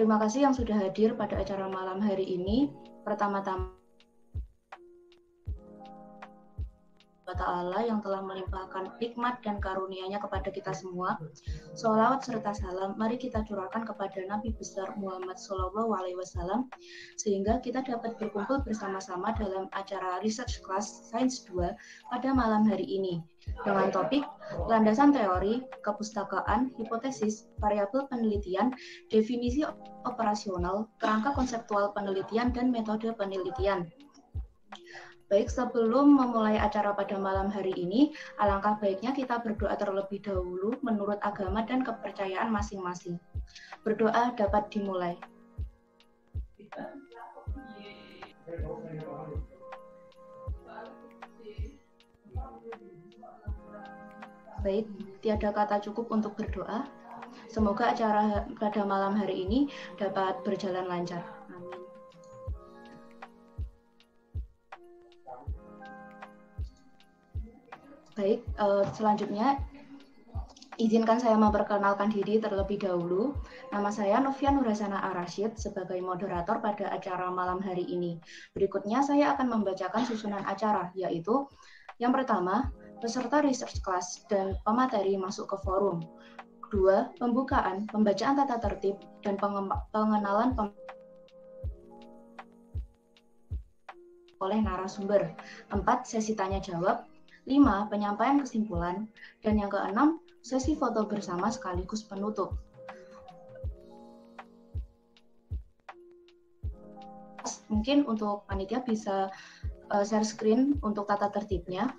Terima kasih yang sudah hadir pada acara malam hari ini. Pertama-tama Ta'ala yang telah melimpahkan hikmat dan karunia-Nya kepada kita semua. Sholawat serta salam mari kita curahkan kepada Nabi besar Muhammad SAW sehingga kita dapat berkumpul bersama-sama dalam acara Research Class Sains 2 pada malam hari ini dengan topik landasan teori, kepustakaan, hipotesis, variabel penelitian, definisi operasional, kerangka konseptual penelitian, dan metode penelitian. Baik, sebelum memulai acara pada malam hari ini, alangkah baiknya kita berdoa terlebih dahulu menurut agama dan kepercayaan masing-masing. Berdoa dapat dimulai. Baik, tiada kata cukup untuk berdoa. Semoga acara pada malam hari ini dapat berjalan lancar. Amin. Baik, selanjutnya izinkan saya memperkenalkan diri terlebih dahulu. Nama saya Novia Nurhasana Ar-Rasyid sebagai moderator pada acara malam hari ini. Berikutnya saya akan membacakan susunan acara, yaitu yang pertama, peserta research class dan pemateri masuk ke forum. 2. Pembukaan, pembacaan tata tertib, dan pengenalan oleh narasumber. 4. Sesi tanya jawab. 5. Penyampaian kesimpulan. Dan yang keenam, sesi foto bersama sekaligus penutup. Mungkin untuk panitia bisa share screen untuk tata tertibnya.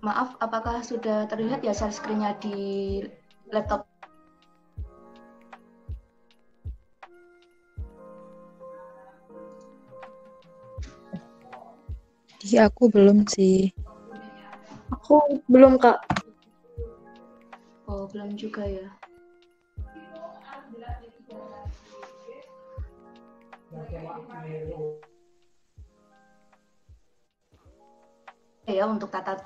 Maaf, apakah sudah terlihat ya share screen-nya di laptop? Iya, aku belum sih. Aku belum, Kak. Oh, belum juga ya. Ya, untuk tata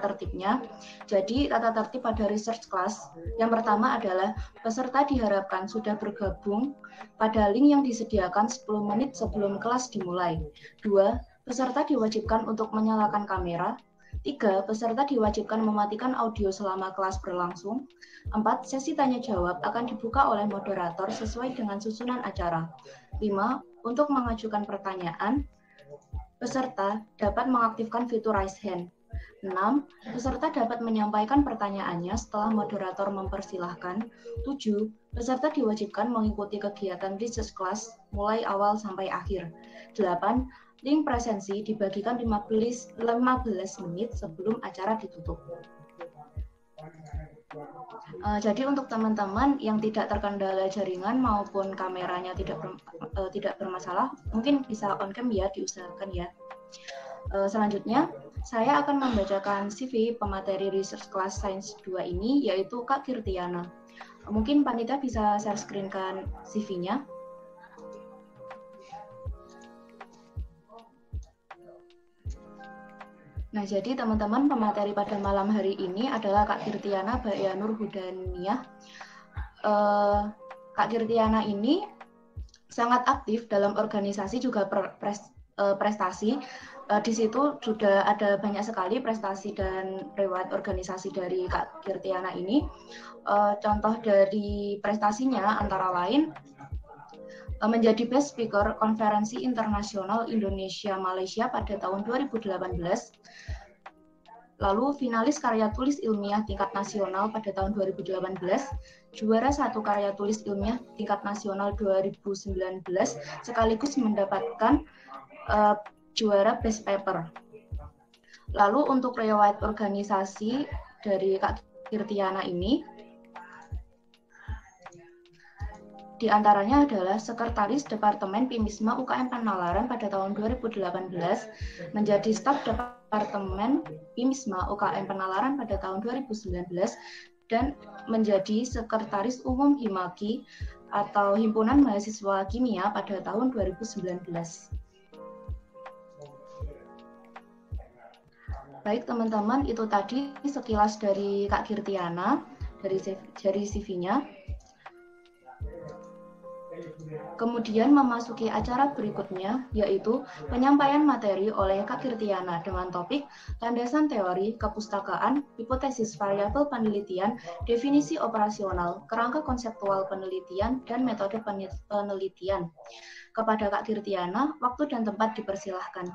tertibnya. Jadi tata tertib pada research class yang pertama adalah peserta diharapkan sudah bergabung pada link yang disediakan 10 menit sebelum kelas dimulai. 2. Peserta diwajibkan untuk menyalakan kamera. 3. Peserta diwajibkan mematikan audio selama kelas berlangsung. 4. Sesi tanya jawab akan dibuka oleh moderator sesuai dengan susunan acara. 5. Untuk mengajukan pertanyaan, peserta dapat mengaktifkan fitur raise hand. 6. Peserta dapat menyampaikan pertanyaannya setelah moderator mempersilahkan. 7. Peserta diwajibkan mengikuti kegiatan research class mulai awal sampai akhir. 8. Link presensi dibagikan 15 menit sebelum acara ditutup. Jadi untuk teman-teman yang tidak terkendala jaringan maupun kameranya tidak bermasalah, mungkin bisa on cam ya, diusahakan ya. Selanjutnya, saya akan membacakan CV pemateri Research Class Sains 2 ini, yaitu Kak Kirtiana. Mungkin panitia bisa share screen-kan CV-nya. Nah, jadi teman-teman, pemateri pada malam hari ini adalah Kak Kirtiana Bayanur Hudaniyah. Kak Kirtiana ini sangat aktif dalam organisasi juga prestasi. Di situ sudah ada banyak sekali prestasi dan riwayat organisasi dari Kak Kirtiana ini. Contoh dari prestasinya antara lain menjadi Best Speaker Konferensi Internasional Indonesia-Malaysia pada tahun 2018, lalu finalis karya tulis ilmiah tingkat nasional pada tahun 2018, juara 1 karya tulis ilmiah tingkat nasional 2019, sekaligus mendapatkan juara Best Paper. Lalu untuk riwayat organisasi dari Kak Kirtiana ini, Di antaranya adalah Sekretaris Departemen PIMISMA UKM Penalaran pada tahun 2018, menjadi staf Departemen PIMISMA UKM Penalaran pada tahun 2019, dan menjadi Sekretaris Umum HIMAKI atau Himpunan Mahasiswa Kimia pada tahun 2019. Baik teman-teman, itu tadi sekilas dari Kak Girtiana, dari CV-nya. Kemudian memasuki acara berikutnya, yaitu penyampaian materi oleh Kak Girtiana dengan topik landasan teori, kepustakaan, hipotesis variabel penelitian, definisi operasional, kerangka konseptual penelitian, dan metode penelitian. Kepada Kak Girtiana, waktu dan tempat dipersilahkan.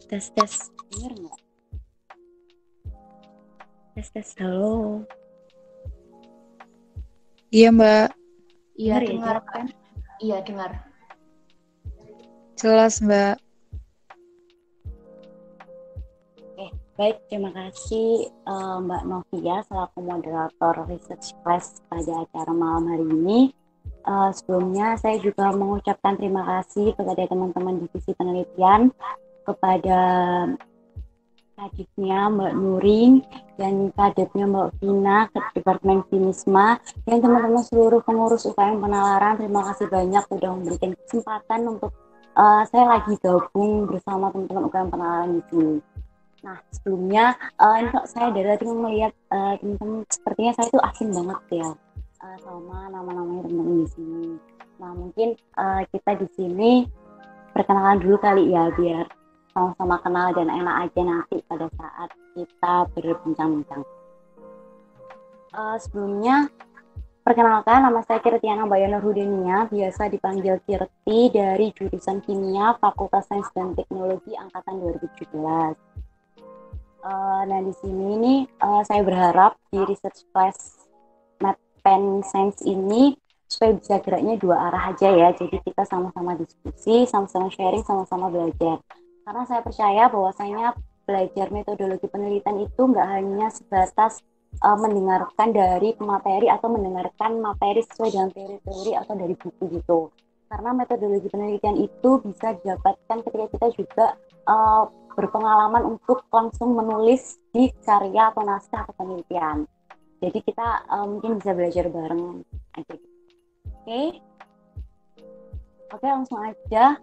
Tes, dengar nggak? Tes, halo. Iya, Mbak. Iya, Dengar ya, dengar kan? Iya, dengar. Jelas, Mbak. Oke, baik. Terima kasih Mbak Novia selaku moderator Research Class pada acara malam hari ini. Sebelumnya saya juga mengucapkan terima kasih kepada teman-teman divisi penelitian, kepada kadipnya Mbak Nuring dan kadepnya Mbak Vina ke Departemen PIMISMA, dan teman-teman seluruh pengurus UKM Penalaran. Terima kasih banyak sudah memberikan kesempatan untuk saya lagi gabung bersama teman-teman UKM Penalaran di sini. Nah, sebelumnya saya dari tadi melihat teman-teman sepertinya saya itu asing banget ya sama nama-namanya teman-teman di sini. Nah, mungkin kita di sini perkenalan dulu kali ya, biar sama-sama kenal dan enak aja nanti pada saat kita berbincang-bincang. Sebelumnya, perkenalkan, nama saya Kirtiana Bayana Hudenia, biasa dipanggil Kirti, dari jurusan Kimia Fakultas Sains dan Teknologi angkatan 2017. Nah, di sini nih saya berharap di Research Class Math Pen Science ini supaya bisa geraknya dua arah aja ya. Jadi kita sama-sama diskusi, sama-sama sharing, sama-sama belajar. Karena saya percaya bahwasanya belajar metodologi penelitian itu nggak hanya sebatas mendengarkan dari materi atau mendengarkan materi sesuai dengan teori-teori atau dari buku gitu. Karena metodologi penelitian itu bisa didapatkan ketika kita juga berpengalaman untuk langsung menulis di karya atau naskah atau penelitian. Jadi kita mungkin bisa belajar bareng aja. Oke, langsung aja.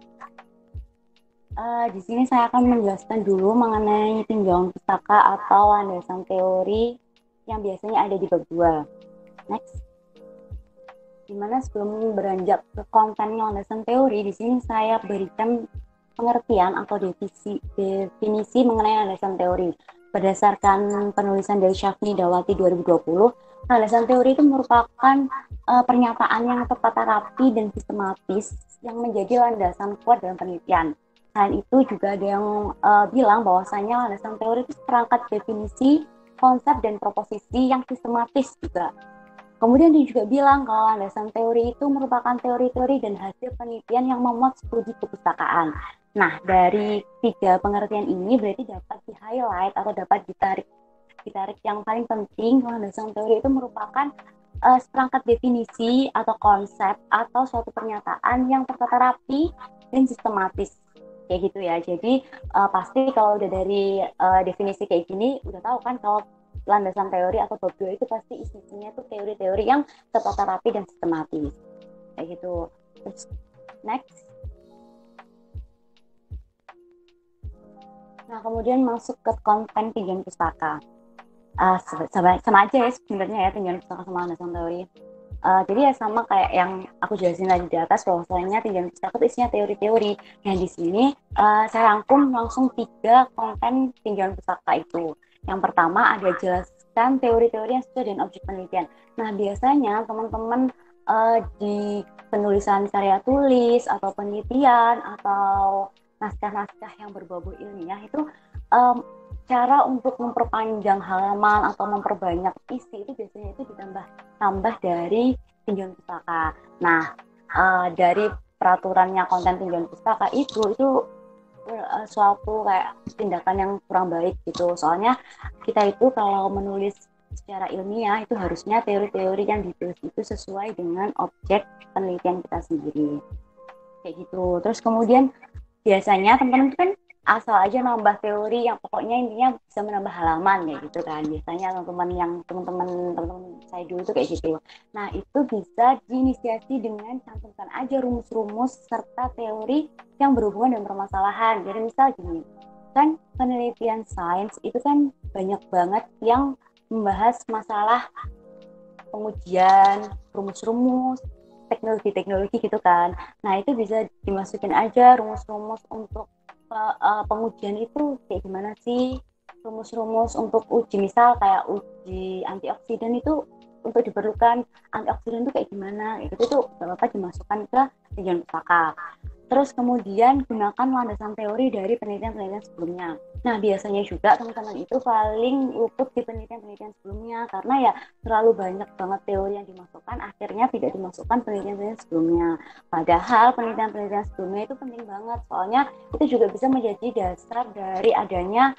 Di sini saya akan menjelaskan dulu mengenai tinjauan pustaka atau landasan teori yang biasanya ada di bab 2. Next. Dimana sebelum beranjak ke konten landasan teori, di sini saya berikan pengertian atau definisi mengenai landasan teori. Berdasarkan penulisan dari Syafni Dawati 2020, landasan teori itu merupakan pernyataan yang tertata rapi dan sistematis yang menjadi landasan kuat dalam penelitian. Selain itu juga ada yang bilang bahwasanya landasan teori itu perangkat definisi, konsep, dan proposisi yang sistematis juga. Kemudian dia juga bilang kalau landasan teori itu merupakan teori-teori dan hasil penelitian yang memuat studi kepustakaan. Nah, dari 3 pengertian ini berarti dapat di-highlight atau dapat ditarik yang paling penting. Landasan teori itu merupakan seperangkat definisi atau konsep atau suatu pernyataan yang tertata rapi dan sistematis. Kayak gitu ya. Jadi pasti kalau udah dari definisi kayak gini udah tahu kan kalau landasan teori atau bab 2 itu pasti isinya tuh teori-teori yang tertata rapi dan sistematis. Kayak gitu. Terus, next. Nah, kemudian masuk ke konten tinjauan pustaka. Sama aja ya sebenarnya ya tinjauan pustaka sama landasan teori. Jadi ya sama kayak yang aku jelasin tadi di atas, bahwasanya tinjauan pustaka itu isinya teori-teori. Nah, di sini saya rangkum langsung 3 konten tinjauan pustaka itu. Yang pertama ada jelaskan teori-teori yang sesuai dengan objek penelitian. Nah, biasanya teman-teman di penulisan karya tulis atau penelitian atau naskah-naskah yang berbau ilmiah itu cara untuk memperpanjang halaman atau memperbanyak isi itu biasanya itu ditambah dari tinjauan pustaka. Nah, dari peraturannya konten tinjauan pustaka itu suatu kayak tindakan yang kurang baik gitu. Soalnya kita itu kalau menulis secara ilmiah itu harusnya teori-teori yang ditulis itu sesuai dengan objek penelitian kita sendiri. Kayak gitu. Terus kemudian biasanya teman-teman itu kan asal aja nambah teori yang pokoknya intinya bisa menambah halaman kayak gitu kan. Biasanya teman-teman saya dulu tuh kayak gitu. Nah, itu bisa diinisiasi dengan cantumkan aja rumus-rumus serta teori yang berhubungan dengan permasalahan. Jadi misal gini, kan penelitian sains itu kan banyak banget yang membahas masalah pengujian, rumus-rumus, teknologi-teknologi gitu kan. Nah, itu bisa dimasukin aja rumus-rumus untuk pengujian itu kayak gimana sih, rumus-rumus untuk uji misal kayak uji antioksidan itu untuk diperlukan antioksidan itu kayak gimana, itu tuh Bapak dimasukkan ke tinjauan pustaka. Terus kemudian gunakan landasan teori dari penelitian-penelitian sebelumnya. Nah, biasanya juga teman-teman itu paling luput di penelitian-penelitian sebelumnya karena ya terlalu banyak banget teori yang dimasukkan, akhirnya tidak dimasukkan penelitian-penelitian sebelumnya. Padahal penelitian-penelitian sebelumnya itu penting banget, soalnya itu juga bisa menjadi dasar dari adanya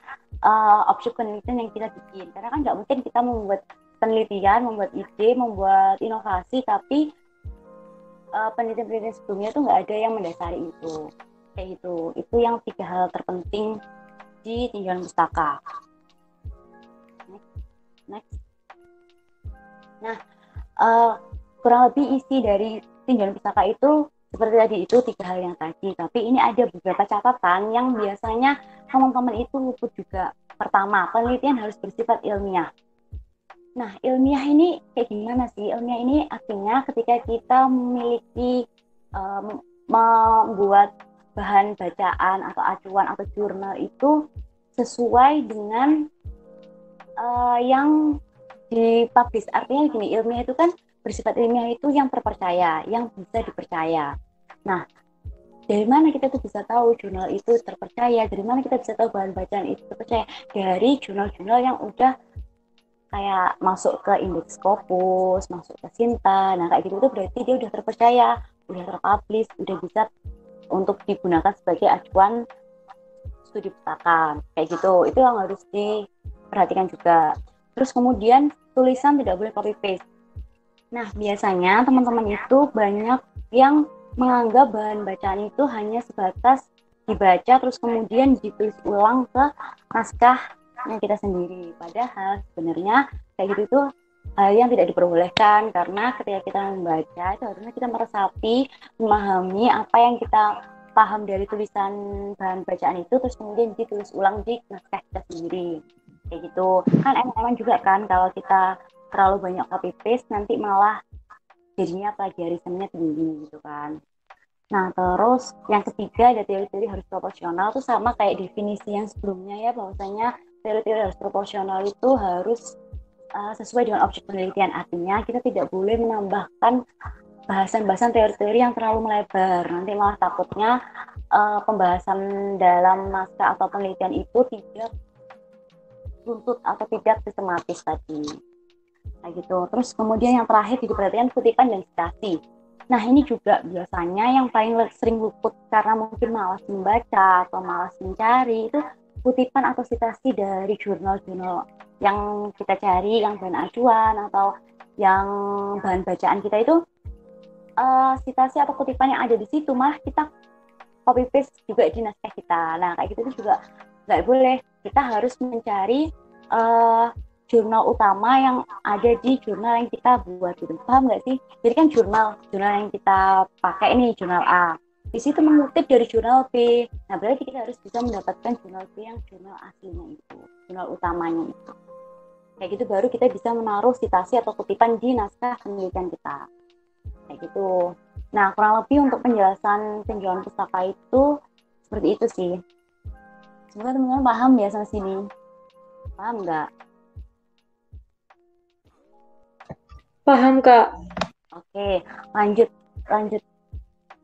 objek penelitian yang kita bikin. Karena kan nggak mungkin kita membuat penelitian, membuat ide, membuat inovasi, tapi penelitian-penelitian sebelumnya itu nggak ada yang mendasari itu. Kayak gitu. Itu yang 3 hal terpenting di tinjauan pustaka. Next. Nah, kurang lebih isi dari tinjauan pustaka itu seperti tadi itu 3 hal yang tadi. Tapi ini ada beberapa catatan yang biasanya teman-teman itu luput juga. Pertama, penelitian harus bersifat ilmiah. Nah, ilmiah ini kayak gimana sih? Ilmiah ini artinya ketika kita memiliki membuat bahan bacaan atau acuan atau jurnal itu sesuai dengan yang dipublish. Artinya gini, ilmiah itu kan bersifat ilmiah itu yang terpercaya, yang bisa dipercaya. Nah, dari mana kita tuh bisa tahu jurnal itu terpercaya? Dari mana kita bisa tahu bahan bacaan itu terpercaya? Dari jurnal-jurnal yang udah kayak masuk ke indeks Scopus, masuk ke Sinta. Nah, kayak gitu tuh berarti dia udah terpercaya, udah terpublish, udah bisa untuk digunakan sebagai acuan studi pustaka. Kayak gitu. Itu yang harus diperhatikan juga. Terus kemudian tulisan tidak boleh copy paste. Nah, biasanya teman-teman itu banyak yang menganggap bahan bacaan itu hanya sebatas dibaca terus kemudian ditulis ulang ke naskah yang kita sendiri. Padahal sebenarnya kayak gitu tuh hal yang tidak diperbolehkan, karena ketika kita membaca itu harusnya kita meresapi, memahami apa yang kita paham dari tulisan bahan bacaan itu terus kemudian ditulis ulang di naskah kita sendiri. Kayak gitu. Kan emang juga kan kalau kita terlalu banyak copy paste nanti malah jadinya plagiarismenya tinggi gitu kan. Nah, terus yang ketiga ada teori-teori harus proporsional, tuh sama kayak definisi yang sebelumnya ya, bahwasanya teori-teori harus proporsional itu harus sesuai dengan objek penelitian. Artinya kita tidak boleh menambahkan bahasan-bahasan teori-teori yang terlalu melebar. Nanti malah takutnya pembahasan dalam naskah atau penelitian itu tidak runtut atau tidak sistematis tadi. Nah, gitu. Terus kemudian yang terakhir diperhatikan kutipan dan citasi. Nah, ini juga biasanya yang paling sering luput karena mungkin malas membaca atau malas mencari, itu kutipan atau citasi dari jurnal-jurnal yang kita cari, yang bahan acuan atau yang bahan bacaan kita itu, citasi atau kutipan yang ada di situ malah kita copy paste juga di naskah kita. Nah, kayak gitu juga nggak boleh. Kita harus mencari jurnal utama yang ada di jurnal yang kita buat gitu. Paham nggak sih? Jadi kan jurnal yang kita pakai ini jurnal A. Di situ mengutip dari jurnal B. Nah, berarti kita harus bisa mendapatkan jurnal B yang jurnal aslinya itu, jurnal utamanya itu. Kayak gitu baru kita bisa menaruh citasi atau kutipan di naskah penelitian kita. Kayak gitu. Nah, kurang lebih untuk penjelasan tinjauan pustaka itu seperti itu sih. Semoga teman-teman paham ya sampai sini. Paham nggak? Paham, Kak. Oke, lanjut.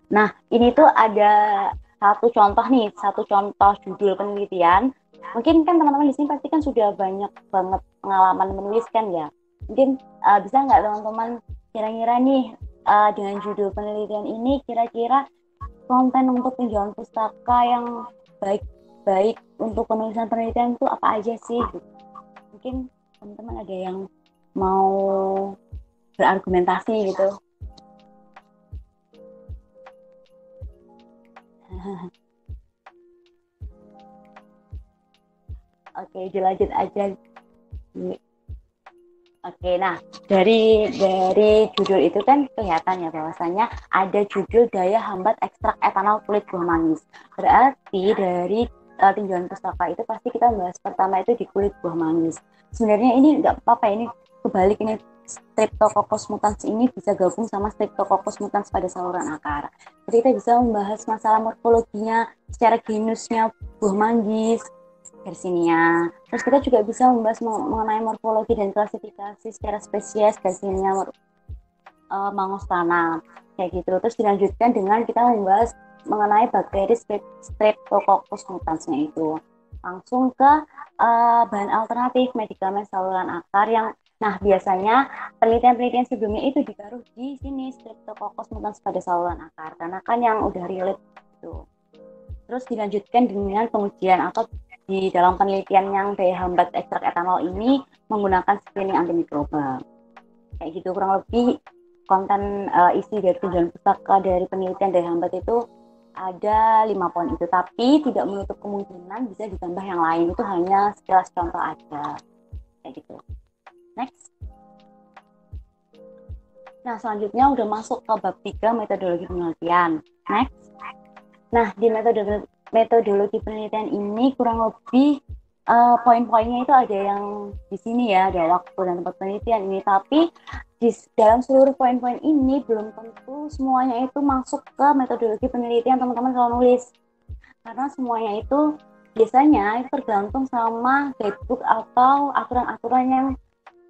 Nah, ini tuh ada satu contoh judul penelitian. Mungkin kan teman-teman di sini pasti kan sudah banyak banget pengalaman menulis kan ya. Mungkin bisa nggak teman-teman kira-kira nih dengan judul penelitian ini kira-kira konten untuk tinjauan pustaka yang baik untuk penulisan penelitian itu apa aja sih? Mungkin teman-teman ada yang mau berargumentasi gitu. Oke, dilanjut aja. Oke, nah dari judul itu kan kelihatan ya bahwasanya ada judul daya hambat ekstrak etanol kulit buah manggis. Berarti dari tinjauan pustaka itu pasti kita bahas pertama itu di kulit buah manggis. Sebenarnya ini nggak apa-apa, ini kebalik, ini Streptococcus mutans ini bisa gabung sama Streptococcus mutans pada saluran akar. Jadi kita bisa membahas masalah morfologinya, secara genusnya buah manggis, Garcinia. Terus kita juga bisa membahas mengenai morfologi dan klasifikasi secara spesies Garcinia mangostana kayak gitu. Terus dilanjutkan dengan kita membahas mengenai bakteri Streptococcus mutansnya itu. Langsung ke bahan alternatif medikamen saluran akar yang biasanya penelitian-penelitian sebelumnya itu ditaruh di sini Streptococcus mutans pada saluran akar karena kan yang udah relate gitu. Terus dilanjutkan dengan pengujian atau di dalam penelitian yang daya hambat ekstrak etanol ini menggunakan screening antimikroba. Kayak gitu kurang lebih konten isi dari tinjauan pustaka dari penelitian daya hambat itu ada 5 poin itu, tapi tidak menutup kemungkinan bisa ditambah yang lain, itu hanya sekilas contoh aja. Kayak gitu. Next. Nah, selanjutnya udah masuk ke bab 3 metodologi penelitian. Next. Nah, di metodologi penelitian ini kurang lebih poin-poinnya itu ada yang di sini ya, ada waktu dan tempat penelitian ini, tapi di dalam seluruh poin-poin ini belum tentu semuanya itu masuk ke metodologi penelitian teman-teman kalau nulis, karena semuanya itu biasanya itu tergantung sama guidebook atau aturan-aturan yang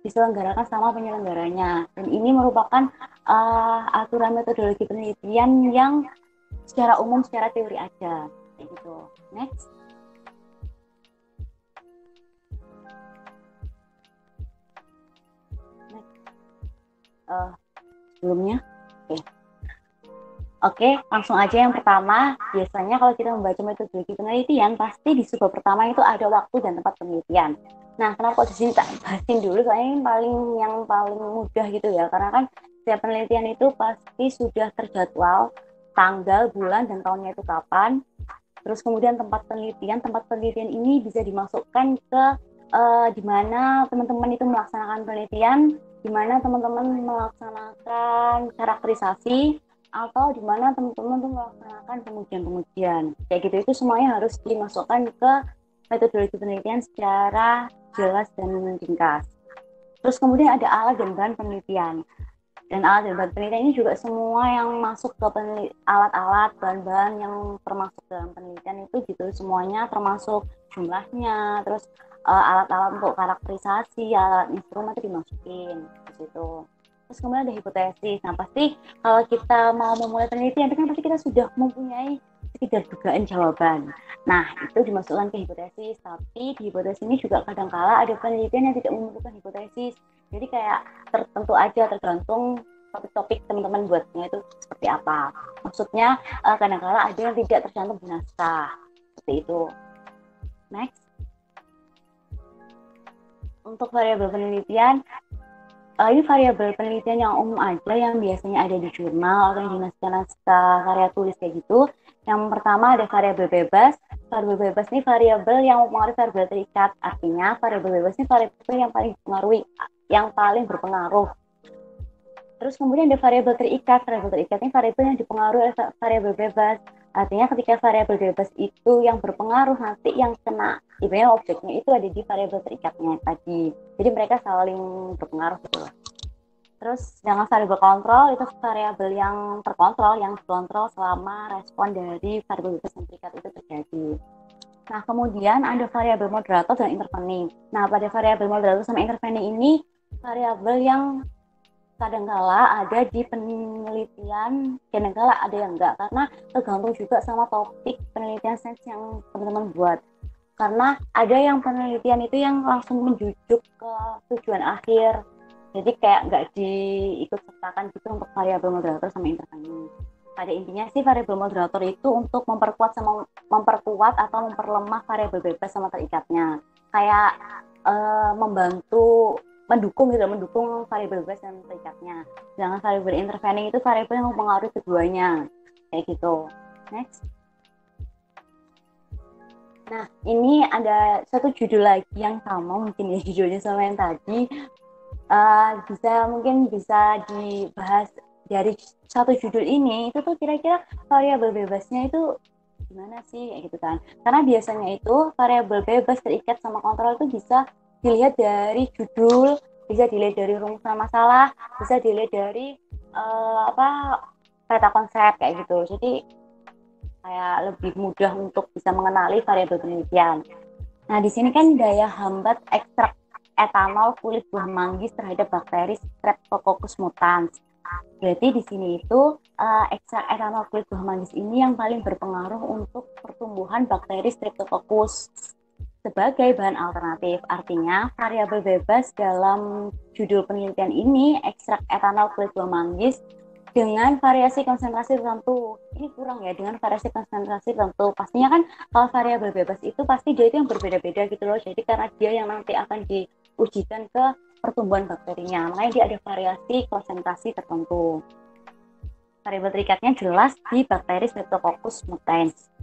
diselenggarakan sama penyelenggaranya, dan ini merupakan aturan metodologi penelitian yang secara umum, secara teori aja kayak gitu. Next. Sebelumnya Oke, langsung aja yang pertama. Biasanya kalau kita membaca metodologi penelitian, pasti di subbab pertama itu ada waktu dan tempat penelitian. Nah, kenapa kok di sini tak bahasin dulu? Soalnya yang paling mudah gitu ya, karena kan setiap penelitian itu pasti sudah terjadwal tanggal, bulan, dan tahunnya itu kapan. Terus kemudian tempat penelitian ini bisa dimasukkan ke di mana teman-teman itu melaksanakan penelitian, di mana teman-teman melaksanakan karakterisasi, atau di mana teman-teman tuh melaksanakan pengujian. Kayak gitu, itu semuanya harus dimasukkan ke metodologi penelitian secara jelas dan ringkas. Terus kemudian ada alat dan bahan penelitian. Dan alat dan bahan penelitian ini juga semua yang masuk ke alat-alat, bahan-bahan yang termasuk dalam penelitian itu gitu, semuanya termasuk jumlahnya, terus alat-alat untuk karakterisasi, alat instrumen itu dimasukin di situ. Terus kemudian ada hipotesis. Nah, pasti kalau kita mau memulai penelitian, itu kan pasti kita sudah mempunyai sekedar dugaan jawaban. Nah, itu dimasukkan ke hipotesis. Tapi di hipotesis ini juga kadang-kala ada penelitian yang tidak membutuhkan hipotesis. Jadi kayak tertentu aja, tergantung topik-topik teman-teman buatnya itu seperti apa. Maksudnya kadang-kala ada yang tidak tercantum di naskah. Seperti itu. Next. Untuk variabel penelitian, ini variabel penelitian yang umum aja, yang biasanya ada di jurnal atau di naskah-naskah karya tulis kayak gitu. Yang pertama ada variabel bebas. Variabel bebas ini variabel yang mempengaruhi variabel terikat. Artinya variabel bebas ini variabel yang paling berpengaruh. Terus kemudian ada variabel terikat. Variabel terikat ini variabel yang dipengaruhi oleh variabel bebas. Artinya ketika variabel bebas itu yang berpengaruh, nanti yang kena ibaratnya objeknya itu ada di variabel terikatnya tadi. Jadi mereka saling berpengaruh gitu. Terus dengan variabel kontrol, itu variabel yang terkontrol, yang dikontrol selama respon dari variabel bebas yang terikat itu terjadi. Nah, kemudian ada variabel moderator dan intervening. Nah, pada variabel moderator sama intervening ini variabel yang kadangkala ada di penelitian, kadangkala ada yang enggak, karena tergantung juga sama topik penelitian sains yang teman-teman buat. Karena ada yang penelitian itu yang langsung menjujuk ke tujuan akhir, jadi kayak nggak diikut sertakan gitu untuk variabel moderator sama intervening. Pada intinya sih variabel moderator itu untuk memperkuat atau memperlemah variabel bebas sama terikatnya. Kayak mendukung variabel bebas dan terikatnya. Sedangkan variabel intervening itu variabel yang mempengaruhi keduanya. Kayak gitu. Next. Nah, ini ada satu judul lagi yang sama, mungkin ya judulnya sama yang tadi. Mungkin bisa dibahas dari satu judul ini, itu tuh kira-kira variabel bebasnya itu gimana sih, gitu kan. Karena biasanya itu variabel bebas terikat sama kontrol itu bisa dilihat dari judul, bisa dilihat dari rumusan masalah, bisa dilihat dari peta konsep kayak gitu. Jadi kayak lebih mudah untuk bisa mengenali variabel penelitian. Nah, di sini kan daya hambat ekstrak etanol kulit buah manggis terhadap bakteri Streptococcus mutans. Berarti di sini itu ekstrak etanol kulit buah manggis ini yang paling berpengaruh untuk pertumbuhan bakteri Streptococcus sebagai bahan alternatif. Artinya variabel bebas dalam judul penelitian ini ekstrak etanol kulit buah manggis dengan variasi konsentrasi tertentu. Ini kurang ya, dengan variasi konsentrasi tertentu. Pastinya kan kalau variabel bebas itu pasti dia itu yang berbeda-beda gitu loh. Jadi karena dia yang nanti akan diujikan ke pertumbuhan bakterinya. Makanya dia ada variasi konsentrasi tertentu. Variabel terikatnya jelas di bakteri Streptococcus mutans.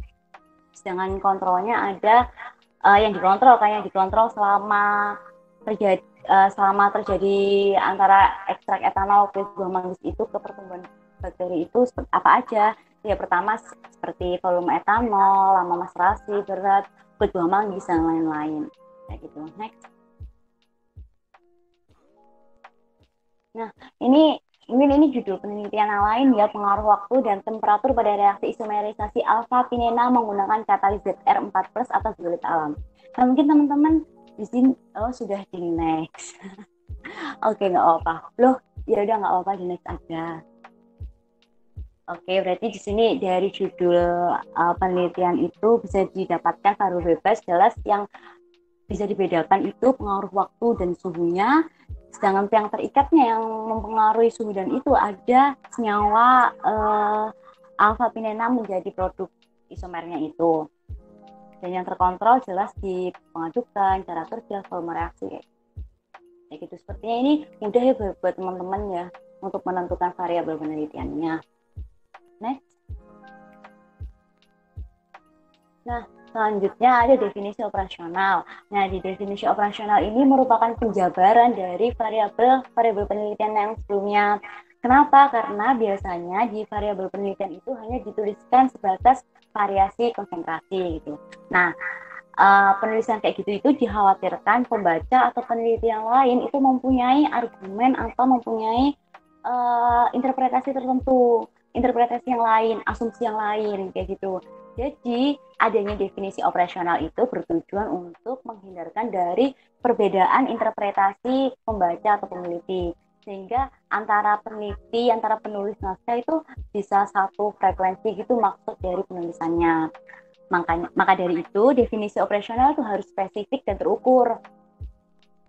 Sedangkan kontrolnya ada yang dikontrol selama terjadi antara ekstrak etanol kulit buah manggis itu ke pertumbuhan bakteri itu apa aja. Ya, pertama seperti volume etanol, lama maserasi, berat, kulit buah manggis, dan lain-lain. Kayak gitu. Next. Nah, ini judul penelitian yang lain ya, pengaruh waktu dan temperatur pada reaksi isomerisasi alfa pinena menggunakan katalis ZR4+ atau zeolit alam. Nah, mungkin teman-teman di sini sudah di next. Oke, nggak apa-apa. Loh, ya udah nggak apa-apa, di next aja. Oke, berarti di sini dari judul penelitian itu bisa didapatkan variabel bebas jelas yang bisa dibedakan itu pengaruh waktu dan suhunya. Sedangkan yang terikatnya yang mempengaruhi suhu dan itu ada senyawa alfa pinena menjadi produk isomernya itu. Dan yang terkontrol jelas di pengadukan, cara kerja, volume reaksi kayak gitu. Sepertinya ini mudah ya buat teman-teman ya untuk menentukan variabel penelitiannya. Next. Nah, selanjutnya ada definisi operasional. Nah, di definisi operasional ini merupakan penjabaran dari variabel penelitian yang sebelumnya. Kenapa? Karena biasanya di variabel penelitian itu hanya dituliskan sebatas variasi konsentrasi gitu. Nah, penulisan kayak gitu itu dikhawatirkan pembaca atau peneliti yang lain itu mempunyai argumen atau mempunyai interpretasi tertentu, interpretasi yang lain, asumsi yang lain kayak gitu. Jadi, adanya definisi operasional itu bertujuan untuk menghindarkan dari perbedaan interpretasi pembaca atau peneliti. Sehingga antara peneliti, antara penulis naskah itu bisa satu frekuensi gitu maksud dari penulisannya. Maka dari itu, definisi operasional itu harus spesifik dan terukur.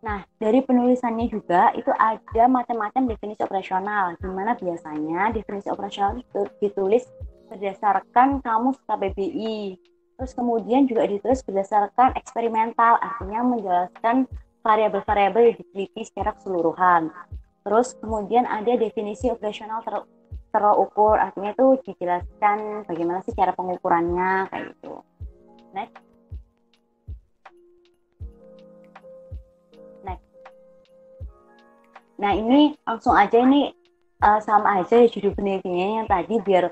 Nah, dari penulisannya juga itu ada macam-macam definisi operasional, di mana biasanya definisi operasional itu ditulis berdasarkan kamus KBBI. Terus kemudian juga ditulis berdasarkan eksperimental, artinya menjelaskan variabel-variabel yang diteliti secara keseluruhan. Terus kemudian ada definisi operasional terukur, artinya itu dijelaskan bagaimana sih cara pengukurannya kayak gitu. Next. Nah, ini langsung aja ini sama aja ya judul penelitiannya yang tadi biar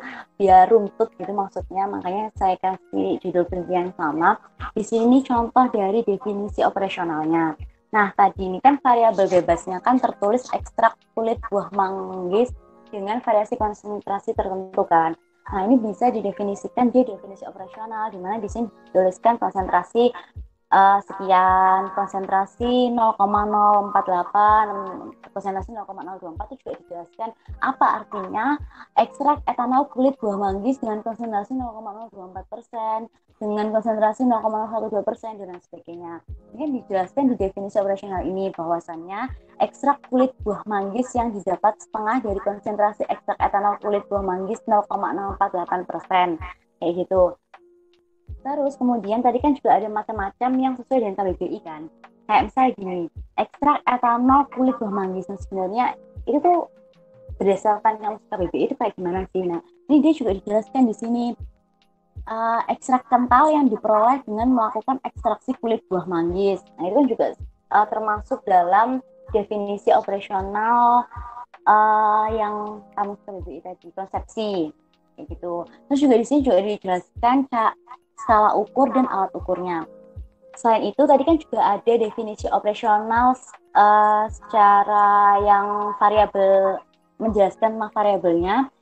runtut gitu maksudnya, makanya saya kasih judul penelitian sama. Di sini contoh dari definisi operasionalnya. Nah, tadi ini kan variabel bebasnya kan tertulis ekstrak kulit buah manggis dengan variasi konsentrasi tertentu kan. Nah, ini bisa didefinisikan di definisi operasional, di mana di sini dituliskan konsentrasi sekian konsentrasi 0,048, konsentrasi 0,024 itu juga dijelaskan apa artinya ekstrak etanol kulit buah manggis dengan konsentrasi 0,024%, dengan konsentrasi 0,012% dan sebagainya. Ini dijelaskan di definisi operasional ini bahwasannya ekstrak kulit buah manggis yang didapat setengah dari konsentrasi ekstrak etanol kulit buah manggis 0,048%, kayak gitu. Terus kemudian tadi kan juga ada macam-macam yang sesuai dengan KBBI kan. Kayak misalnya gini, ekstrak etanol kulit buah manggis. Nah, sebenarnya itu tuh berdasarkan kamus KBBI itu kayak gimana sih? Nah, ini dia juga dijelaskan di sini. Ekstrak kental yang diperoleh dengan melakukan ekstraksi kulit buah manggis. Nah, itu kan juga termasuk dalam definisi operasional yang kamus KBBI tadi, konsepsi kayak gitu. Terus juga di sini juga dijelaskan skala ukur dan alat ukurnya. Selain itu tadi kan juga ada definisi operasional secara yang variabel, menjelaskan variabelnya.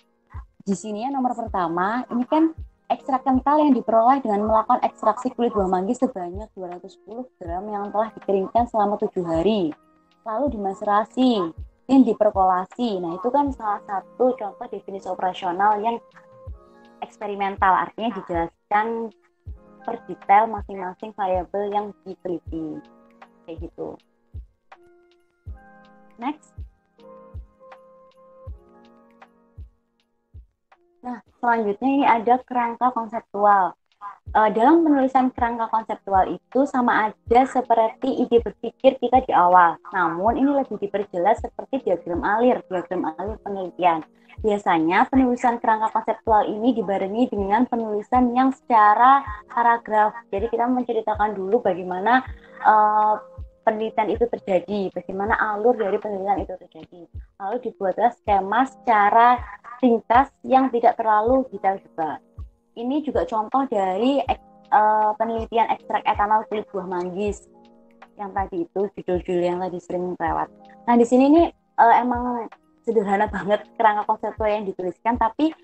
Di sini ya nomor pertama, ini kan ekstrak kental yang diperoleh dengan melakukan ekstraksi kulit buah manggis sebanyak 210 gram yang telah dikeringkan selama 7 hari. Lalu dimaserasi dan diperkolasi. Nah, itu kan salah satu contoh definisi operasional yang eksperimental, artinya dijelaskan per detail masing-masing variabel yang diteliti, kayak gitu. Next. Nah, selanjutnya ini ada kerangka konseptual. Dalam penulisan kerangka konseptual itu sama aja seperti ide berpikir kita di awal, namun ini lebih diperjelas seperti diagram alir penelitian. Biasanya penulisan kerangka konseptual ini dibarengi dengan penulisan yang secara paragraf. Jadi kita menceritakan dulu bagaimana penelitian itu terjadi, bagaimana alur dari penelitian itu terjadi. Lalu dibuatlah skema secara ringkas yang tidak terlalu detail juga. Ini juga contoh dari penelitian ekstrak etanol kulit buah manggis yang tadi itu judul-judul yang tadi sering lewat. Nah, di sini ini emang sederhana banget kerangka konseptual yang dituliskan, tapi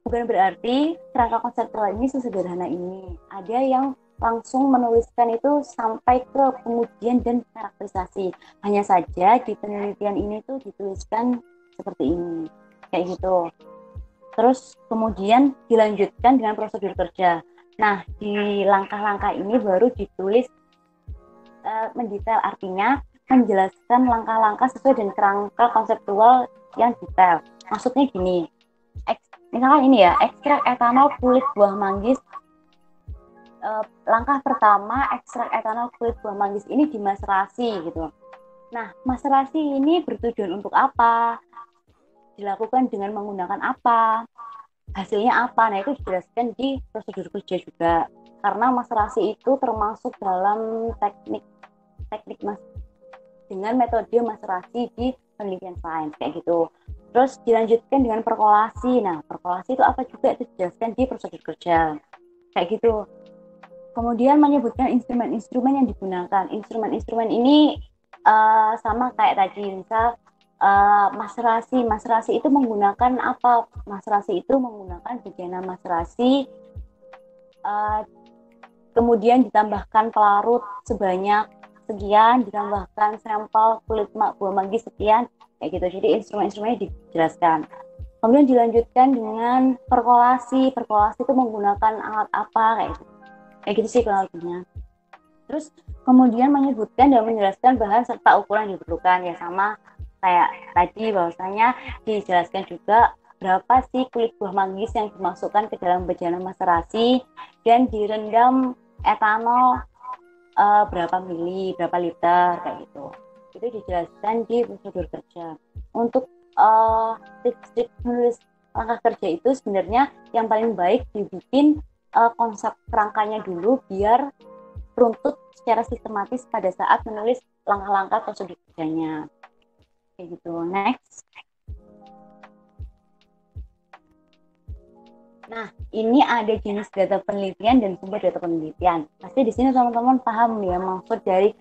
bukan berarti kerangka konseptual ini sesederhana ini. Ada yang langsung menuliskan itu sampai ke pengujian dan karakterisasi. Hanya saja di penelitian ini tuh dituliskan seperti ini, kayak gitu. Terus kemudian dilanjutkan dengan prosedur kerja. Nah, di langkah-langkah ini baru ditulis mendetail, artinya menjelaskan langkah-langkah sesuai dengan kerangka konseptual yang detail. Maksudnya gini, misalkan ini ya, ekstrak etanol kulit buah manggis. Langkah pertama, ekstrak etanol kulit buah manggis ini dimaserasi gitu. Nah, maserasi ini bertujuan untuk apa? Dilakukan dengan menggunakan apa, hasilnya apa. Nah, itu dijelaskan di prosedur kerja juga, karena maserasi itu termasuk dalam teknik dengan metode maserasi di penelitian sains, kayak gitu. Terus dilanjutkan dengan perkolasi. Nah, perkolasi itu apa juga, itu dijelaskan di prosedur kerja, kayak gitu. Kemudian menyebutkan instrumen-instrumen yang digunakan. Instrumen-instrumen ini sama kayak tadi, misal maserasi itu menggunakan apa? Maserasi itu menggunakan bejana maserasi, kemudian ditambahkan pelarut sebanyak sekian, ditambahkan sampel kulit buah manggis sekian, kayak gitu. Jadi instrumen-instrumennya dijelaskan. Kemudian dilanjutkan dengan perkolasi. Perkolasi itu menggunakan alat apa, kayak gitu sih kurang lebihnya. Terus kemudian menyebutkan dan menjelaskan bahan serta ukuran yang diperlukan, ya sama kayak tadi bahwasanya dijelaskan juga berapa sih kulit buah manggis yang dimasukkan ke dalam bejana maserasi dan direndam etanol berapa mili, berapa liter, kayak gitu. Itu dijelaskan di prosedur kerja. Untuk tips-tips menulis langkah kerja itu sebenarnya yang paling baik dibikin konsep kerangkanya dulu biar runtut secara sistematis pada saat menulis langkah-langkah prosedur kerjanya. Kayak gitu. Next. Nah, ini ada jenis data penelitian dan sumber data penelitian. Pasti di sini teman-teman paham ya maksud dari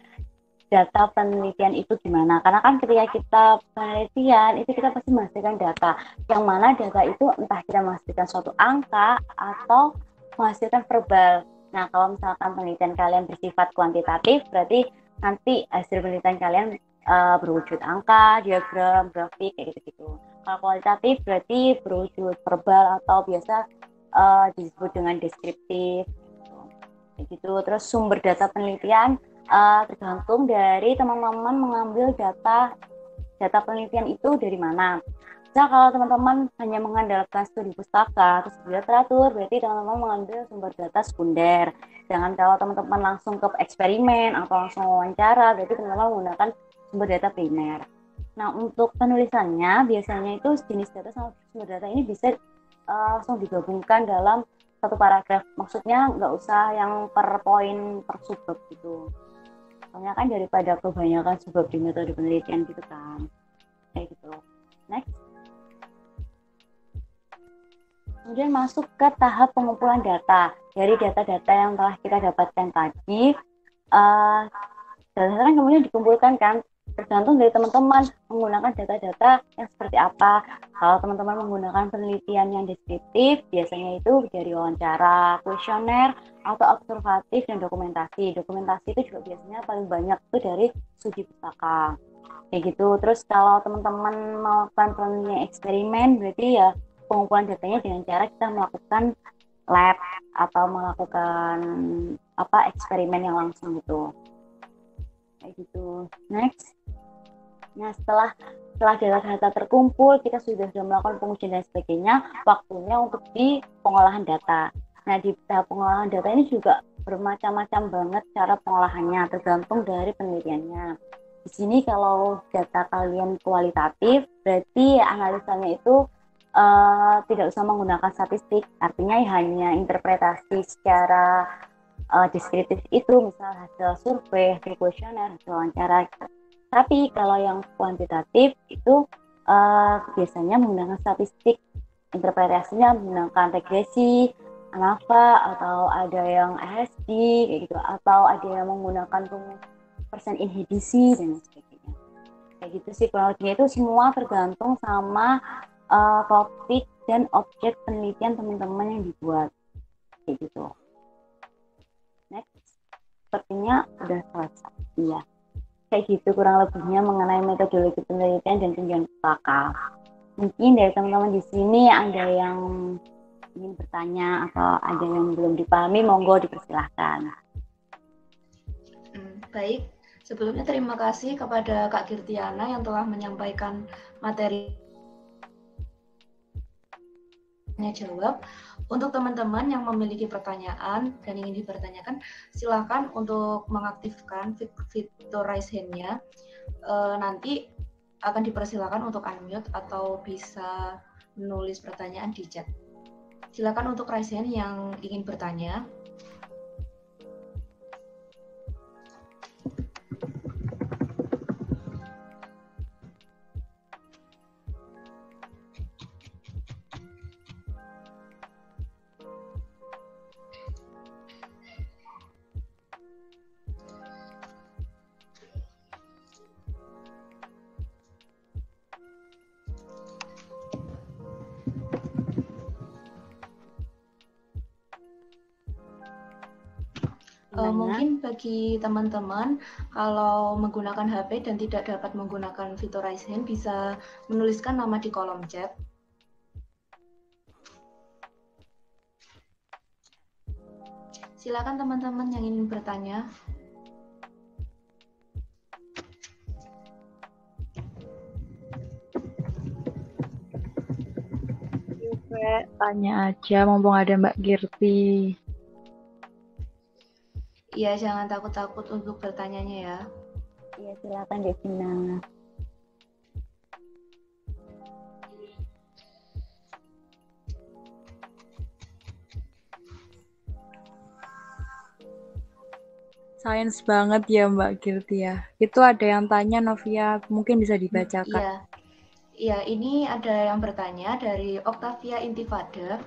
data penelitian itu gimana. Karena kan ketika kita penelitian itu kita pasti menghasilkan data. Yang mana data itu entah kita menghasilkan suatu angka atau menghasilkan verbal. Nah, kalau misalkan penelitian kalian bersifat kuantitatif, berarti nanti hasil penelitian kalian berwujud angka, diagram, grafik, kayak gitu-gitu. Kalau kualitatif berarti berwujud verbal atau biasa disebut dengan deskriptif, kayak gitu. Terus sumber data penelitian tergantung dari teman-teman mengambil data penelitian itu dari mana. Nah, kalau teman-teman hanya mengandalkan studi pustaka atau studi literatur, berarti teman-teman mengambil sumber data sekunder. Jangan kalau teman-teman langsung ke eksperimen atau langsung wawancara, berarti teman-teman menggunakan sumber data primer. Nah, untuk penulisannya, biasanya itu jenis data sama sumber data ini bisa langsung digabungkan dalam satu paragraf. Maksudnya nggak usah yang per poin, per subbab gitu. Soalnya kan daripada kebanyakan subbab di metode penelitian gitu kan. Kayak gitu. Next. Kemudian masuk ke tahap pengumpulan data. Dari data-data yang telah kita dapatkan tadi, data kan kemudian dikumpulkan kan, tergantung dari teman-teman menggunakan data-data yang seperti apa. Kalau teman-teman menggunakan penelitian yang deskriptif, biasanya itu dari wawancara, kuesioner, atau observatif dan dokumentasi. Dokumentasi itu juga biasanya paling banyak itu dari studi pustaka. Kayak gitu. Terus kalau teman-teman melakukan penelitian eksperimen, berarti ya pengumpulan datanya dengan cara kita melakukan lab atau melakukan eksperimen yang langsung gitu. Kayak gitu. Next. Nah, setelah data-data terkumpul, kita sudah melakukan pengujian dan sebagainya, waktunya untuk di pengolahan data. Nah, di tahap pengolahan data ini juga bermacam-macam banget cara pengolahannya, tergantung dari penelitiannya. Di sini kalau data kalian kualitatif, berarti analisanya itu tidak usah menggunakan statistik, artinya hanya interpretasi secara deskriptif itu, misal hasil survei, hasil kuesioner, hasil wawancara. Tapi kalau yang kuantitatif itu biasanya menggunakan statistik, interpretasinya menggunakan regresi, ANAVA, atau ada yang ASD, kayak gitu, atau ada yang menggunakan persen inhibisi dan sebagainya. Kayak gitu sih kurang lebihnya, itu semua tergantung sama topik dan objek penelitian teman-teman yang dibuat. Kayak gitu. Next. Sepertinya udah selesai. Iya. Kayak gitu kurang lebihnya mengenai metodologi penelitian dan tinjauan pustaka. Mungkin dari teman-teman di sini ada yang ingin bertanya atau ada yang belum dipahami, monggo dipersilahkan. Baik, sebelumnya terima kasih kepada Kak Girtiana yang telah menyampaikan materi jawab. Untuk teman-teman yang memiliki pertanyaan dan ingin dipertanyakan, silakan untuk mengaktifkan fitur raise hand-nya. Nanti akan dipersilakan untuk unmute atau bisa menulis pertanyaan di chat. Silakan untuk raise hand yang ingin bertanya. Mungkin bagi teman-teman kalau menggunakan HP dan tidak dapat menggunakan fitur raise hand, bisa menuliskan nama di kolom chat. Silakan teman-teman yang ingin bertanya. Tanya aja, mumpung ada Mbak Girti. Iya, jangan takut-takut untuk bertanyanya ya. Iya, silakan Devina. Sains banget ya Mbak Girti ya. Itu ada yang tanya Novia, mungkin bisa dibacakan. Iya, ini ada yang bertanya dari Octavia Intifada.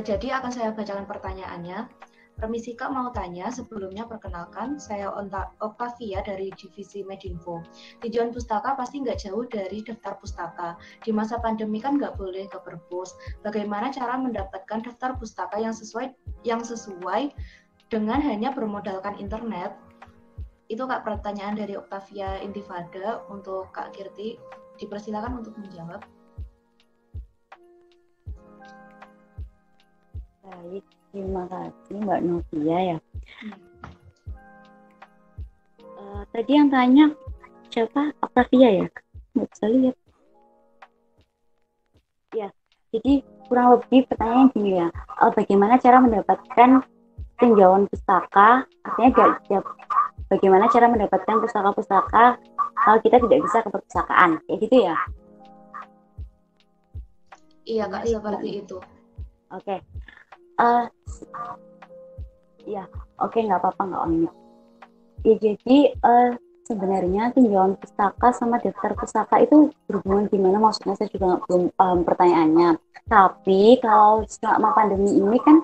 Jadi akan saya bacakan pertanyaannya. Permisi Kak, mau tanya, sebelumnya perkenalkan, saya Octavia dari Divisi Medinfo. Tujuan pustaka pasti nggak jauh dari daftar pustaka. Di masa pandemi kan nggak boleh ke perpus. Bagaimana cara mendapatkan daftar pustaka yang sesuai dengan hanya bermodalkan internet? Itu Kak pertanyaan dari Octavia Intifada untuk Kak Kirti. Dipersilakan untuk menjawab. Baik, terima kasih Mbak Novia ya. Tadi yang tanya siapa? Octavia ya? Nggak bisa lihat. Ya, jadi kurang lebih pertanyaan gini ya. Bagaimana cara mendapatkan tinjauan pustaka? Artinya bagaimana cara mendapatkan pustaka-pustaka kalau kita tidak bisa ke perpustakaan? Kayak gitu ya? Iya Kak, seperti itu. Oke. Ya, oke, nggak apa-apa, nggak on. Ya, jadi sebenarnya tinjauan pustaka sama daftar pustaka itu berhubungan gimana? Maksudnya saya juga belum paham pertanyaannya. Tapi kalau selama pandemi ini kan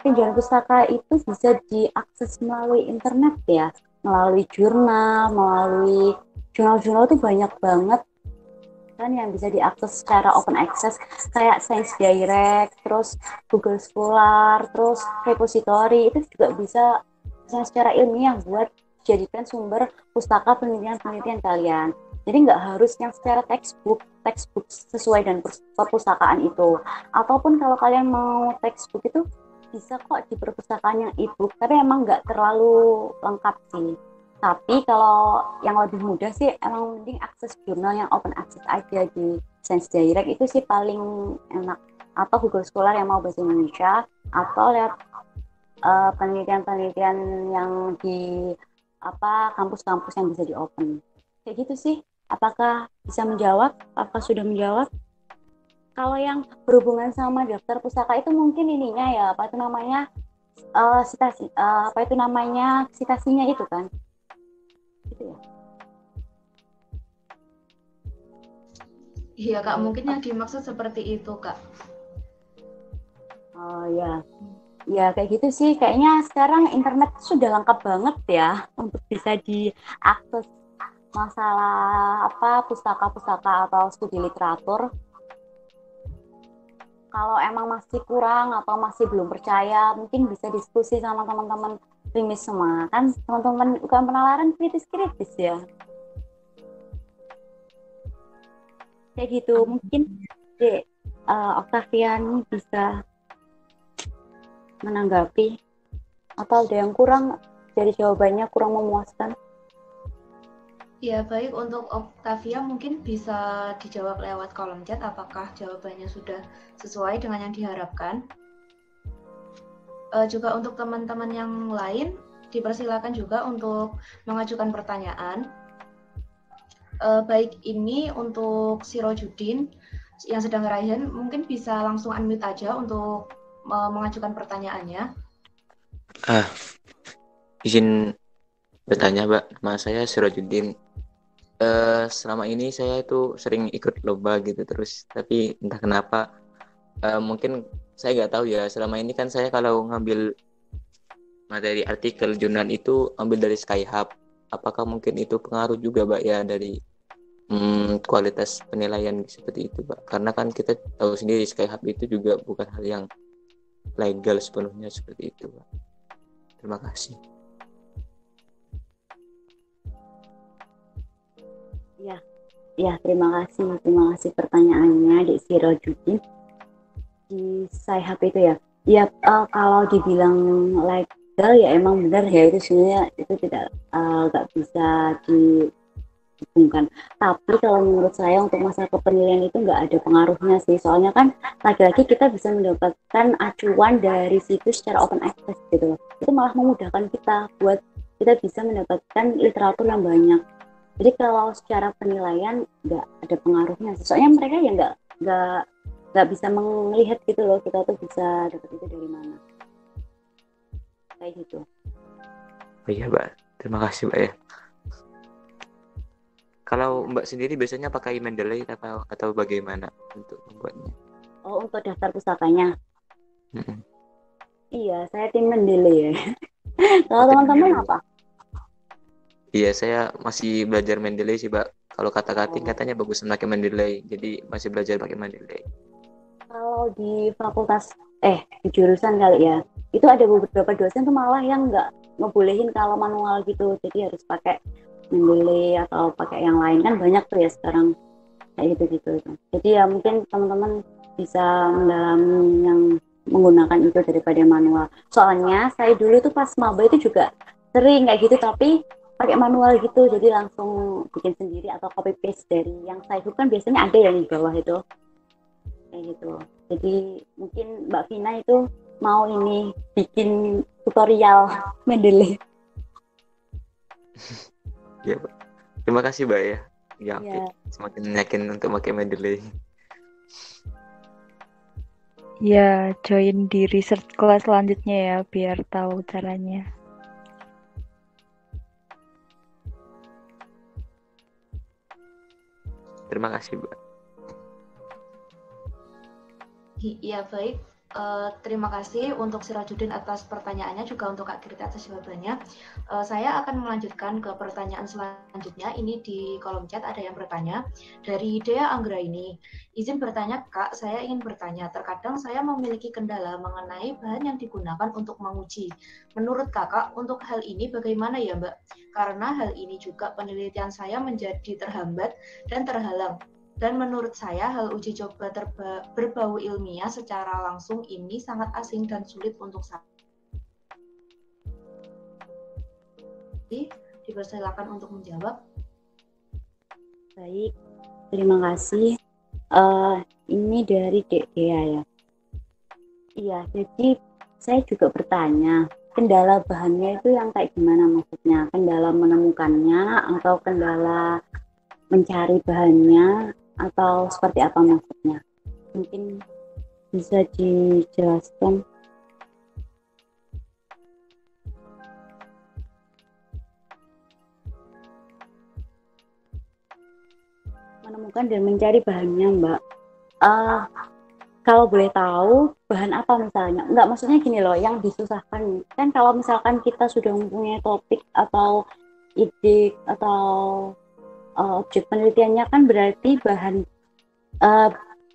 tinjauan pustaka itu bisa diakses melalui internet ya, melalui jurnal, melalui jurnal-jurnal itu banyak banget kan yang bisa diakses secara open access kayak Science Direct, terus Google Scholar, terus repository itu juga bisa secara ilmiah buat jadikan sumber pustaka penelitian kalian. Jadi nggak harus yang secara textbook sesuai dengan perpustakaan itu. Ataupun kalau kalian mau textbook itu bisa kok di perpustakaan yang e-book, tapi emang nggak terlalu lengkap sih. Tapi kalau yang lebih mudah sih emang mending akses jurnal yang open access aja di Science Direct itu sih paling enak. Atau Google Scholar yang mau bahasa Indonesia, atau lihat penelitian-penelitian yang di kampus-kampus yang bisa di open. Kayak gitu sih. Apakah bisa menjawab? Apakah sudah menjawab? Kalau yang berhubungan sama daftar pustaka itu mungkin ininya ya, citasinya itu kan. Gitu ya. Iya Kak, mungkin yang dimaksud seperti itu Kak. Oh ya. Ya kayak gitu sih, kayaknya sekarang internet sudah lengkap banget ya untuk bisa diakses masalah pustaka-pustaka atau studi literatur. Kalau emang masih kurang atau masih belum percaya, mungkin bisa diskusi sama teman-teman primis semua. Kan teman-teman UKM Penalaran kritis-kritis ya. Kayak gitu, mungkin Octavian bisa menanggapi atau ada yang kurang dari jawabannya, kurang memuaskan. Ya baik, untuk Octavia mungkin bisa dijawab lewat kolom chat apakah jawabannya sudah sesuai dengan yang diharapkan. Juga untuk teman-teman yang lain dipersilakan juga untuk mengajukan pertanyaan. Baik ini untuk Sirojudin yang sedang raihan mungkin bisa langsung unmute aja untuk mengajukan pertanyaannya. Izin bertanya Mbak, nama saya Sirojudin. Selama ini saya itu sering ikut lomba gitu terus, tapi entah kenapa mungkin saya nggak tahu ya, selama ini kan saya kalau ngambil materi artikel jurnal itu ambil dari Skyhub. Apakah mungkin itu pengaruh juga Mbak ya dari kualitas penilaian seperti itu Mbak? Karena kan kita tahu sendiri Skyhub itu juga bukan hal yang legal sepenuhnya seperti itu Mbak. Terima kasih. Ya, terima kasih pertanyaannya Dek Sirojudin. Di Skyhub itu ya. Ya, kalau dibilang legal ya emang benar ya, itu sebenarnya itu tidak nggak bisa dihubungkan. Tapi kalau menurut saya untuk masalah kepenilaian itu nggak ada pengaruhnya sih. Soalnya kan lagi-lagi kita bisa mendapatkan acuan dari situs secara open access gitu. Itu malah memudahkan kita buat kita bisa mendapatkan literatur yang banyak. Jadi kalau secara penilaian nggak ada pengaruhnya. Soalnya mereka ya nggak bisa melihat gitu loh, kita tuh bisa dapat itu dari mana. Kayak gitu. Oh iya Mbak, terima kasih Mbak ya. Kalau Mbak sendiri biasanya pakai Mendeley atau bagaimana untuk membuatnya? Oh, untuk daftar pustakanya. Iya, saya tim Mendeley ya. Kalau Oke, teman-teman Mendeley. apa? Iya, saya masih belajar Mendeley sih, Mbak. Kalau kata-kating Oh, katanya bagus pakai Mendeley, jadi masih belajar pakai Mendeley. kalau di fakultas, di jurusan kali ya, itu ada beberapa dosen tuh malah yang nggak ngebolehin kalau manual gitu, jadi harus pakai Mendeley atau pakai yang lain, kan banyak tuh ya sekarang kayak gitu-gitu. Jadi ya mungkin teman-teman bisa mendalami yang menggunakan itu daripada manual. Soalnya saya dulu tuh pas maba itu juga sering kayak gitu, tapi pakai manual gitu, jadi langsung bikin sendiri atau copy paste dari yang saya kan biasanya ada yang di bawah itu kayak gitu. Jadi mungkin Mbak Vina itu mau ini bikin tutorial Mendeley. Ya, Pak. Terima kasih, Mbak ya. Ya, Ya, semakin yakin untuk pakai Mendeley. Ya, join di research kelas selanjutnya ya, biar tahu caranya. Terima kasih, Mbak. Iya, baik. Terima kasih untuk Sirajudin atas pertanyaannya, juga untuk Kak Kirti atas jawabannya. Saya akan melanjutkan ke pertanyaan selanjutnya. Ini di kolom chat ada yang bertanya dari Dea Anggraini. Izin bertanya, Kak, saya ingin bertanya. Terkadang saya memiliki kendala mengenai bahan yang digunakan untuk menguji. Menurut Kakak, untuk hal ini bagaimana ya, Mbak? Karena hal ini juga penelitian saya menjadi terhambat dan terhalang. Dan menurut saya, hal uji coba berbau ilmiah secara langsung ini sangat asing dan sulit untuk saya. Dipersilakan untuk menjawab. baik. Terima kasih. Ini dari Dek Dea ya. Iya, jadi saya juga bertanya, kendala bahannya itu yang kayak gimana maksudnya? Kendala menemukannya atau kendala mencari bahannya atau seperti apa maksudnya? Mungkin bisa dijelaskan. Menemukan dan mencari bahannya, Mbak. Kalau boleh tahu bahan apa misalnya? Enggak, maksudnya gini loh, yang disusahkan. Kan kalau misalkan kita sudah mempunyai topik atau ide atau objek penelitiannya, kan berarti bahan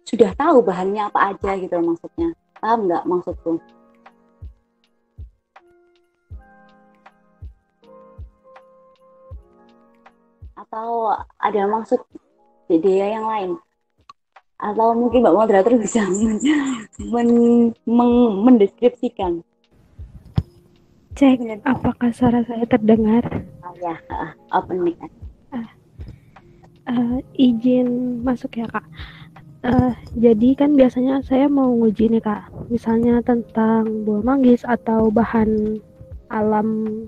sudah tahu bahannya apa aja gitu maksudnya. Paham nggak maksudku? Atau ada maksud ide yang lain? Atau mungkin Mbak Moderator bisa mendeskripsikan. Cek, apakah suara saya terdengar? Ya, open mic. Izin masuk ya, Kak. Jadi kan biasanya saya mau nguji nih, Kak. Misalnya tentang buah manggis atau bahan alam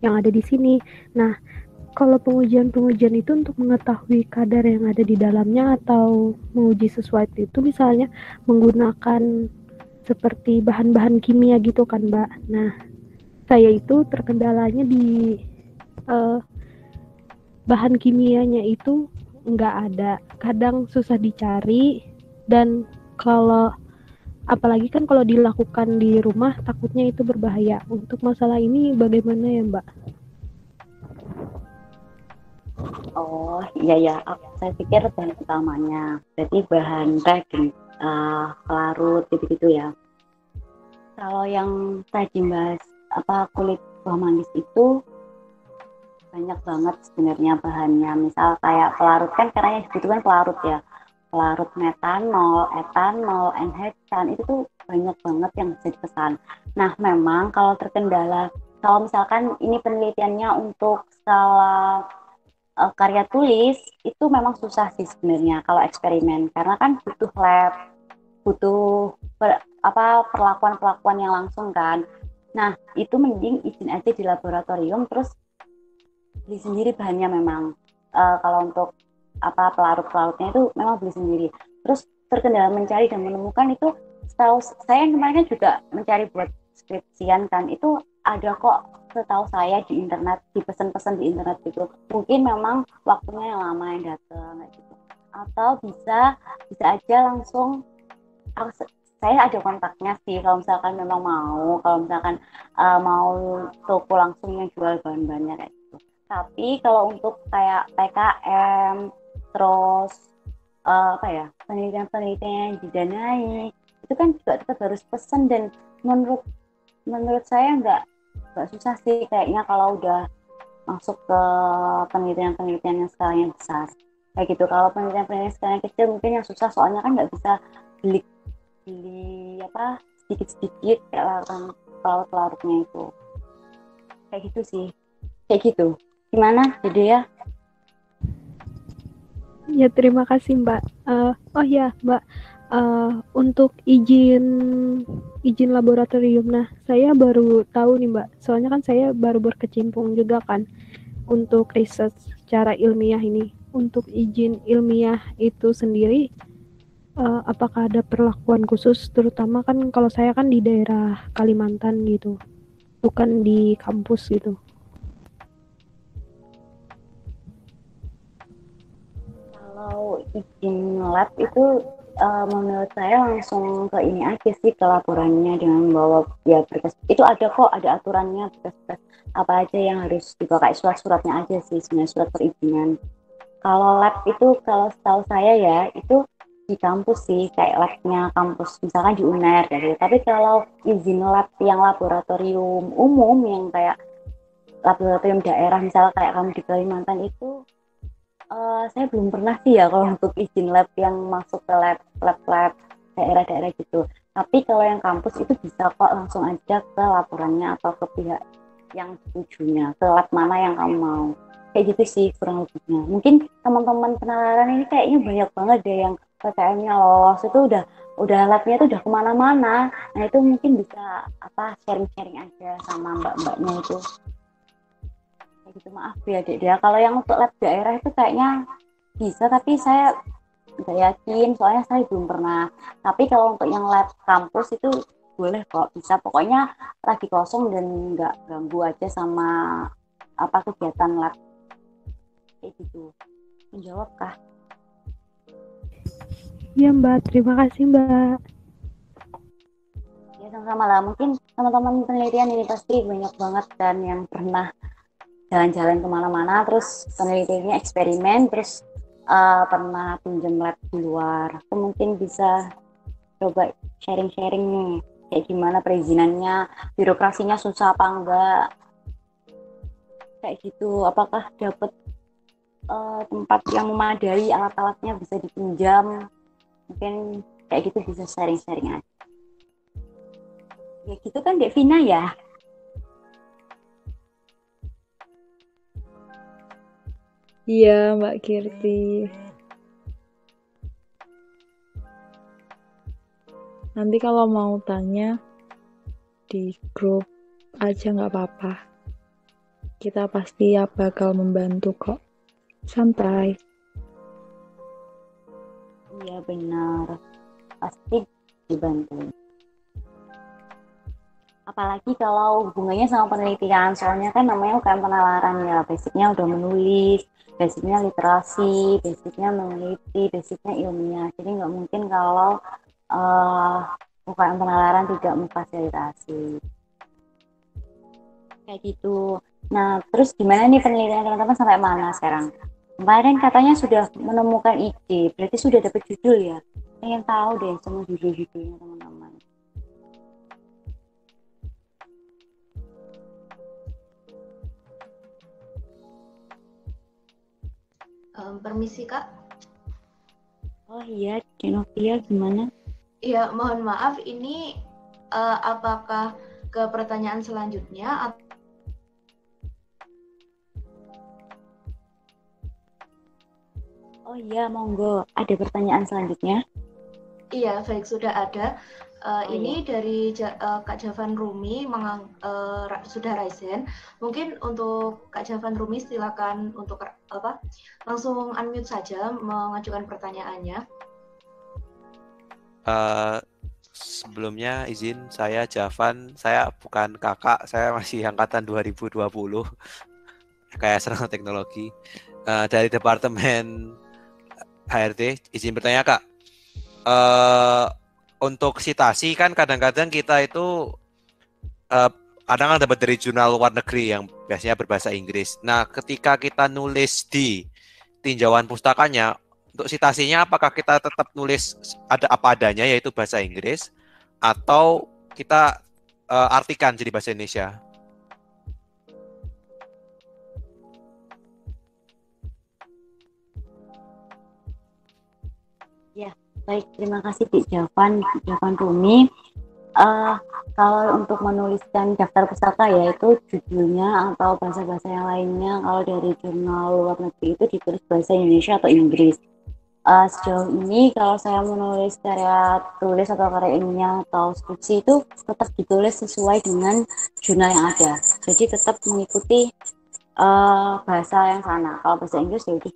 yang ada di sini. Nah, kalau pengujian-pengujian itu untuk mengetahui kadar yang ada di dalamnya atau menguji sesuatu itu misalnya menggunakan seperti bahan-bahan kimia gitu kan, Mbak. Nah, saya itu terkendalanya di bahan kimianya itu nggak ada, kadang susah dicari, dan kalau apalagi kan kalau dilakukan di rumah takutnya itu berbahaya. Untuk masalah ini bagaimana ya, Mbak? Oh iya ya, saya pikir bahan utamanya berarti bahan reagent, pelarut gitu-gitu ya. Kalau yang tadi bahas kulit buah manggis itu banyak banget sebenarnya bahannya. Misal kayak pelarut, kan karena yang dibutuhkan pelarut ya, pelarut metanol, etanol, enhexan, itu tuh banyak banget yang bisa dipesan. Nah memang kalau terkendala, kalau misalkan ini penelitiannya untuk skala karya tulis, itu memang susah sih sebenarnya kalau eksperimen, karena kan butuh lab, butuh perlakuan-perlakuan yang langsung kan. Nah itu mending izin aja di laboratorium, terus beli sendiri bahannya memang. Kalau untuk pelarut-pelarutnya itu memang beli sendiri. Terus terkendala mencari dan menemukan itu, setahu saya kemarin juga mencari buat skripsian kan, itu ada kok setahu saya di internet, dipesan-pesan di internet gitu. Mungkin memang waktunya yang lama yang datang kayak gitu. Atau bisa aja langsung saya ada kontaknya sih kalau misalkan memang mau, kalau misalkan mau toko langsung yang jual bahan-bahannya kayak gitu. Tapi kalau untuk kayak PKM, terus penelitian-penelitian yang didanai, itu kan juga tetap harus pesan, dan menurut saya nggak susah sih kayaknya kalau udah masuk ke penelitian-penelitian yang skalanya besar kayak gitu. Kalau penelitian-penelitian skalanya kecil mungkin yang susah, soalnya kan nggak bisa beli sedikit-sedikit kayak larut-larutnya itu kayak gitu sih, kayak gitu. Gimana Dede ya? Ya, terima kasih Mbak. Oh ya Mbak, untuk izin laboratorium, nah saya baru tahu nih Mbak, soalnya kan saya baru berkecimpung juga kan untuk riset secara ilmiah ini. Untuk izin ilmiah itu sendiri, apakah ada perlakuan khusus, terutama kan kalau saya kan di daerah Kalimantan gitu, bukan di kampus gitu. Kalau izin lab itu menurut saya langsung ke ini aja sih, ke laporannya dengan membawa ya berkas. Itu ada kok, ada aturannya, berkas apa aja yang harus dibawa, kayak surat-suratnya aja sih sebenarnya, surat perizinan. Kalau lab itu, kalau setahu saya ya, itu di kampus sih, kayak labnya kampus, misalkan di UNER gitu. Tapi kalau izin lab yang laboratorium umum, yang kayak laboratorium daerah, misalnya kayak kamu di Kalimantan itu, saya belum pernah sih ya kalau untuk izin lab yang masuk ke lab daerah-daerah gitu. Tapi kalau yang kampus itu bisa kok langsung aja ke laporannya atau ke pihak yang setujunya, ke lab mana yang kamu mau. Kayak gitu sih kurang lebihnya. Mungkin teman-teman penalaran ini kayaknya banyak banget deh yang PTM-nya lolos, itu udah labnya itu udah kemana-mana. Nah itu mungkin bisa sharing-sharing aja sama mbak-mbaknya itu. Gitu, maaf ya Dek ya, kalau yang untuk lab daerah itu kayaknya bisa, tapi saya nggak yakin soalnya saya belum pernah. Tapi kalau untuk yang lab kampus itu boleh kok, bisa, pokoknya lagi kosong dan nggak ganggu aja sama kegiatan lab kayak gitu. Menjawab kah? Iya Mbak, terima kasih Mbak. Ya sama-sama lah, mungkin teman-teman penelitian ini pasti banyak banget kan yang pernah jalan-jalan kemana-mana, terus penelitiannya eksperimen, terus pernah pinjam lab di luar. Aku mungkin bisa coba sharing-sharing nih, kayak gimana perizinannya, birokrasinya susah apa enggak, kayak gitu. Apakah dapat tempat yang memadai, alat-alatnya bisa dipinjam, mungkin kayak gitu bisa sharing-sharing aja. Ya gitu kan Devina ya. Iya, Mbak Kirti. Nanti kalau mau tanya di grup aja nggak apa-apa. Kita pasti bakal membantu kok. Santai. Iya benar, pasti dibantu. Apalagi kalau hubungannya sama penelitian, soalnya kan namanya UKM penalaran ya, basicnya udah menulis, basicnya literasi, basicnya meneliti, basicnya ilmiah. Jadi nggak mungkin kalau UKM penalaran tidak memfasilitasi kayak gitu. Nah terus gimana nih penelitian teman-teman sampai mana sekarang? Kemarin katanya sudah menemukan ide, berarti sudah dapat judul ya? Pengen tahu deh semua judul-judulnya teman-teman. Permisi Kak. Oh iya, Novia gimana? Iya, mohon maaf, ini apakah ke pertanyaan selanjutnya? Oh iya, monggo. Ada pertanyaan selanjutnya? Iya, baik, sudah ada. Ini iya. dari Kak Javan Rumi sudah raisen. Mungkin untuk Kak Javan Rumi silakan untuk langsung unmute saja mengajukan pertanyaannya. Sebelumnya izin, saya Javan, saya bukan kakak, saya masih angkatan 2020 kayak serang teknologi dari Departemen HRD. Izin bertanya Kak, untuk sitasi kan kadang-kadang kita itu kadang dapat dari jurnal luar negeri yang biasanya berbahasa Inggris. Nah, ketika kita nulis di tinjauan pustakanya, untuk sitasinya apakah kita tetap nulis ada apa adanya yaitu bahasa Inggris atau kita artikan jadi bahasa Indonesia? Ya, baik. Terima kasih Javan Rumi. Kalau untuk menuliskan daftar pustaka ya itu judulnya atau bahasa-bahasa yang lainnya kalau dari jurnal luar negeri itu ditulis bahasa Indonesia atau Inggris. Sejauh ini kalau saya menulis karya tulis atau karya ilmiah atau skripsi itu tetap ditulis sesuai dengan jurnal yang ada. Jadi tetap mengikuti bahasa yang sana. Kalau bahasa Inggris ya itu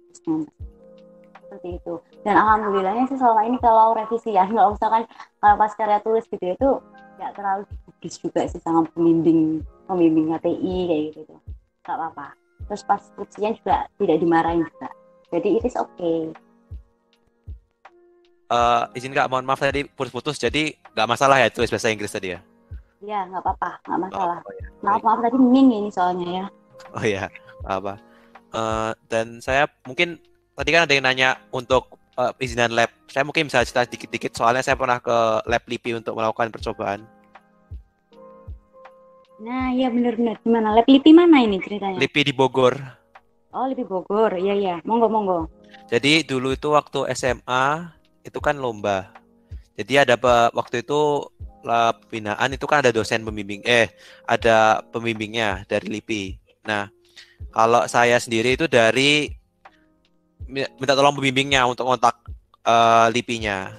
seperti itu. Dan alhamdulillahnya sih selama ini kalau revisian, kalau misalkan kalau pas karya tulis gitu itu nggak terlalu digubris juga sih sama pembimbing HTI kayak gitu. Nggak apa-apa. Terus pas skripsinya juga tidak dimarahin juga. Jadi it is okay. Izin Kak, mohon maaf tadi putus-putus, jadi nggak masalah ya tulis bahasa Inggris tadi ya? Ya, nggak apa-apa, nggak masalah. Oh, ya. Maaf tadi ming ini soalnya ya. Oh ya, apa? Dan saya mungkin tadi kan ada yang nanya untuk perizinan lab. Saya mungkin bisa cerita dikit-dikit soalnya saya pernah ke lab LIPI untuk melakukan percobaan. Nah, iya benar-benar. Gimana? Lab LIPI mana ini ceritanya? LIPI di Bogor. Oh, LIPI Bogor. Iya. Monggo. Jadi dulu itu waktu SMA itu kan lomba. Jadi ada waktu itu pembinaan itu kan ada dosen pembimbing, ada pembimbingnya dari LIPI. Nah, kalau saya sendiri itu dari minta tolong pembimbingnya untuk kontak LIPI-nya.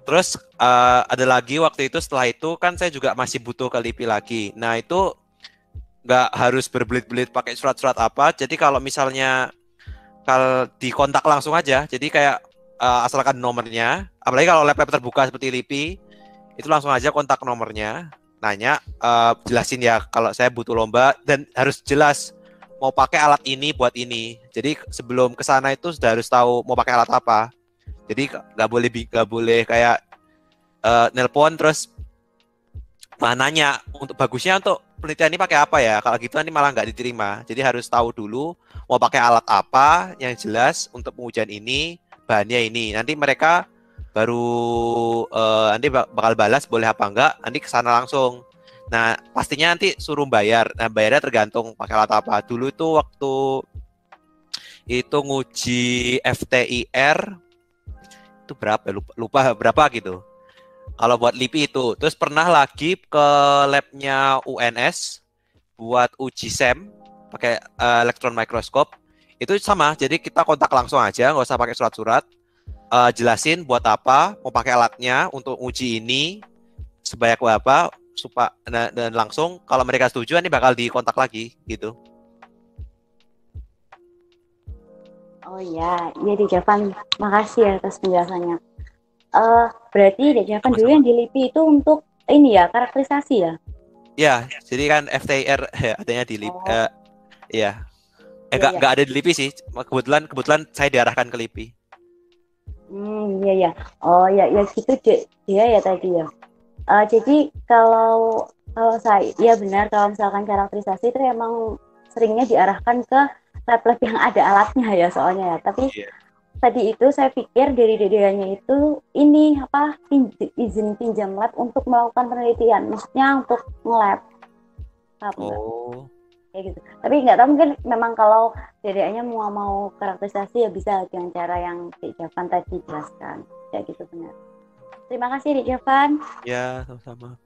Terus ada lagi waktu itu setelah itu kan saya juga masih butuh ke LIPI lagi. Nah, itu nggak harus berbelit-belit pakai surat-surat apa. Jadi kalau misalnya kalau dikontak langsung aja, jadi kayak asalkan nomornya, apalagi kalau lab terbuka seperti LIPI, itu langsung aja kontak nomornya, nanya, jelasin ya kalau saya butuh lomba dan harus jelas mau pakai alat ini buat ini. Jadi sebelum ke sana itu sudah harus tahu mau pakai alat apa. Jadi nggak boleh kayak nelpon terus nanya untuk bagusnya untuk penelitian ini pakai apa ya. Kalau gitu nanti malah nggak diterima. Jadi harus tahu dulu mau pakai alat apa yang jelas untuk pengujian ini. Bahannya ini, nanti mereka baru nanti bakal balas boleh apa enggak, nanti kesana langsung. Nah, pastinya nanti suruh bayar. Nah, bayarnya tergantung pakai alat apa. Dulu itu waktu itu nguji FTIR itu berapa? Lupa berapa gitu. Kalau buat LIPI itu, terus pernah lagi ke labnya UNS buat uji SEM pakai elektron mikroskop. Itu sama, jadi kita kontak langsung aja, nggak usah pakai surat-surat. Jelasin buat apa, mau pakai alatnya untuk uji ini sebanyak berapa, dan langsung kalau mereka setuju, ini bakal dikontak lagi, gitu. Oh iya Dek Javan, makasih ya atas penjelasannya. Berarti Dek Javan dulu yang di LIPI itu untuk ini ya, karakterisasi ya? Ya, jadi kan FTIR adanya di LIPI, ya. Nggak ada di LIPI sih. Kebetulan saya diarahkan ke LIPI. Iya. Oh ya gitu dia ya tadi ya. Jadi kalau saya ya benar kalau misalkan karakterisasi itu emang seringnya diarahkan ke lab-lab yang ada alatnya ya soalnya ya. Tapi tadi itu saya pikir dari dedehnya itu ini apa izin pinjam lab untuk melakukan penelitian, maksudnya untuk nge-lab. Kayak gitu. Tapi nggak tahu mungkin memang kalau dedeknya mau karakterisasi ya bisa dengan cara yang Dek Javan tadi jelaskan. Kayak gitu benar. Terima kasih Dek Javan. Ya, sama-sama.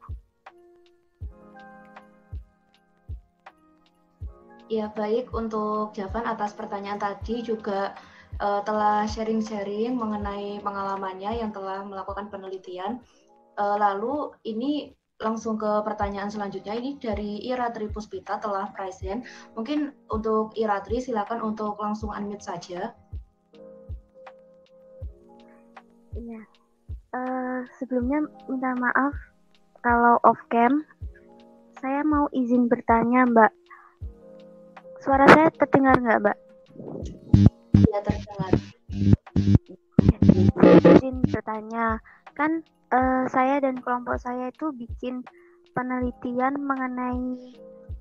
Ya baik, untuk Javan atas pertanyaan tadi juga telah sharing-sharing mengenai pengalamannya yang telah melakukan penelitian. Lalu ini langsung ke pertanyaan selanjutnya, ini dari Iratri Puspita telah present. Mungkin untuk Iratri silakan untuk langsung unmute saja. Iya. Sebelumnya minta maaf kalau off cam. Saya mau izin bertanya, Mbak. Suara saya terdengar nggak, Mbak? Iya, terdengar. Izin bertanya. kan saya dan kelompok saya itu bikin penelitian mengenai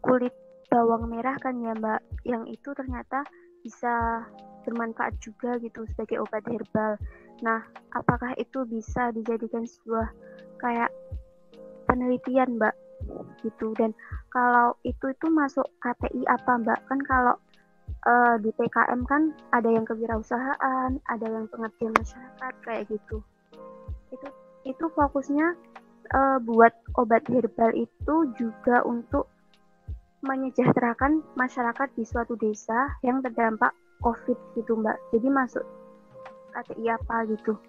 kulit bawang merah kan ya Mbak, yang itu ternyata bisa bermanfaat juga gitu sebagai obat herbal. Nah, apakah itu bisa dijadikan sebuah kayak penelitian Mbak gitu? Dan kalau itu masuk KTI apa Mbak? Kan kalau di PKM kan ada yang kewirausahaan, ada yang pengabdian masyarakat kayak gitu. Itu fokusnya buat obat herbal itu juga untuk menyejahterakan masyarakat di suatu desa yang terdampak COVID gitu Mbak. Jadi masuk KTI apa gitu.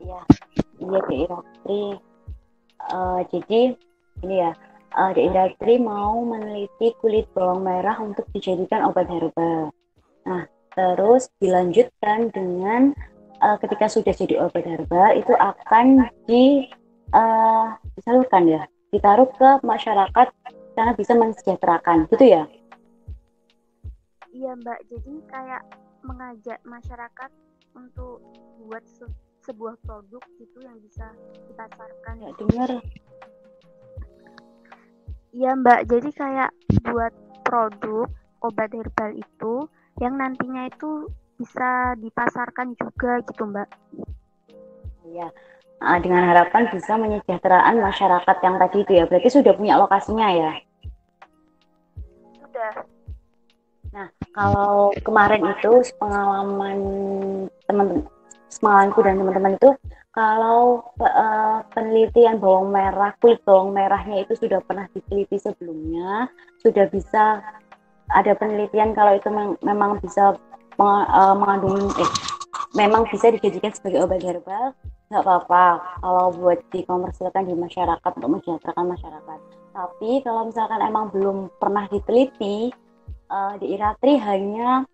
Iya, Dek Iratri. Jadi ini ya, Dek Iratri mau meneliti kulit bawang merah untuk dijadikan obat herbal. Nah, terus dilanjutkan dengan ketika sudah jadi obat herbal itu akan disalurkan ya, ditaruh ke masyarakat karena bisa mensejahterakan, gitu ya? Iya Mbak, jadi kayak mengajak masyarakat untuk buat sebuah produk gitu yang bisa dipasarkan. Ya, dengar. Iya Mbak, jadi kayak buat produk obat herbal itu yang nantinya itu bisa dipasarkan juga gitu Mbak. Iya, dengan harapan bisa menyejahteraan masyarakat yang tadi itu ya. Berarti sudah punya lokasinya ya? Sudah. Nah, kalau kemarin itu pengalaman pengalamanku dan teman-teman itu, kalau penelitian bawang merah, kulit bawang merahnya itu sudah pernah diteliti sebelumnya, sudah bisa ada penelitian kalau itu memang bisa mengandung memang bisa dijadikan sebagai obat herbal, nggak apa-apa kalau buat dikomersilkan di masyarakat untuk mensejahterakan masyarakat. Tapi kalau misalkan emang belum pernah diteliti, di Iratri hanya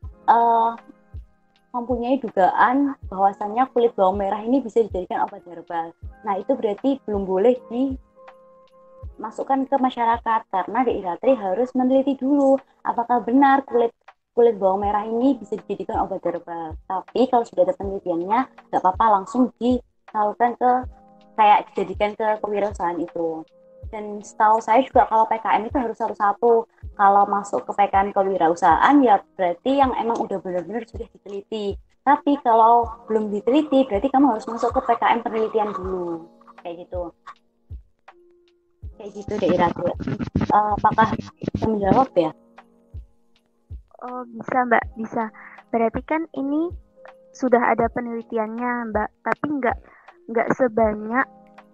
mempunyai dugaan bahwasannya kulit bawang merah ini bisa dijadikan obat herbal. Nah, itu berarti belum boleh dimasukkan ke masyarakat karena di Iratri harus meneliti dulu apakah benar kulit bawang merah ini bisa dijadikan obat herbal. Tapi kalau sudah ada penelitiannya, nggak apa-apa langsung disalurkan kayak dijadikan ke kewirausahaan itu. Dan setahu saya juga kalau PKM itu harus satu. Kalau masuk ke PKM kewirausahaan ya berarti yang emang udah benar-benar sudah diteliti. Tapi kalau belum diteliti berarti kamu harus masuk ke PKM penelitian dulu. Kayak gitu deh Iratri. Apakah bisa menjawab ya? Oh, bisa Mbak, bisa. Berarti kan ini sudah ada penelitiannya Mbak, tapi nggak sebanyak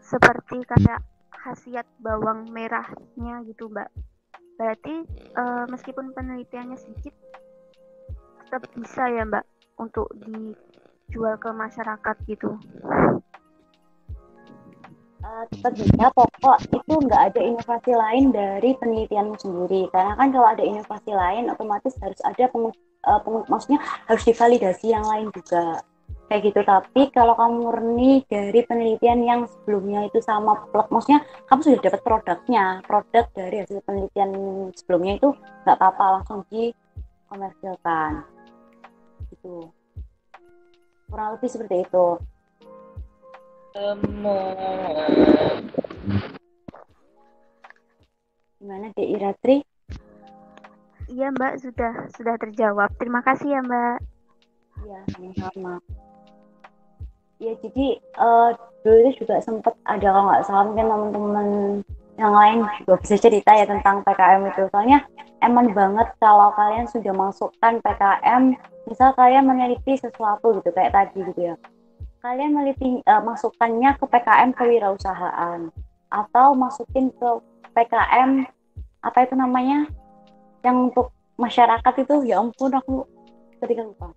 seperti kayak khasiat bawang merahnya gitu Mbak. Berarti meskipun penelitiannya sedikit, tetap bisa ya Mbak untuk dijual ke masyarakat gitu. Tetap bisa, pokok itu nggak ada inovasi lain dari penelitianmu sendiri. Karena kan kalau ada inovasi lain, otomatis harus ada maksudnya harus divalidasi yang lain juga. Kayak gitu. Tapi kalau kamu murni dari penelitian yang sebelumnya itu sama plek, maksudnya kamu sudah dapat produk dari hasil penelitian sebelumnya itu nggak apa-apa, langsung dikomersilkan gitu. Kurang lebih seperti itu. Gimana Dek Iratri? Iya Mbak, sudah terjawab. Terima kasih ya Mbak. Iya, sama-sama. Ya, jadi dulu itu juga sempat ada, kalau nggak salah mungkin teman-teman yang lain juga bisa cerita ya tentang PKM itu. Soalnya emang banget kalau kalian sudah masukkan PKM, misal kalian meneliti sesuatu gitu kayak tadi gitu ya. Kalian meneliti masukkannya ke PKM kewirausahaan atau masukin ke PKM apa itu namanya yang untuk masyarakat itu, ya ampun aku ketika lupa.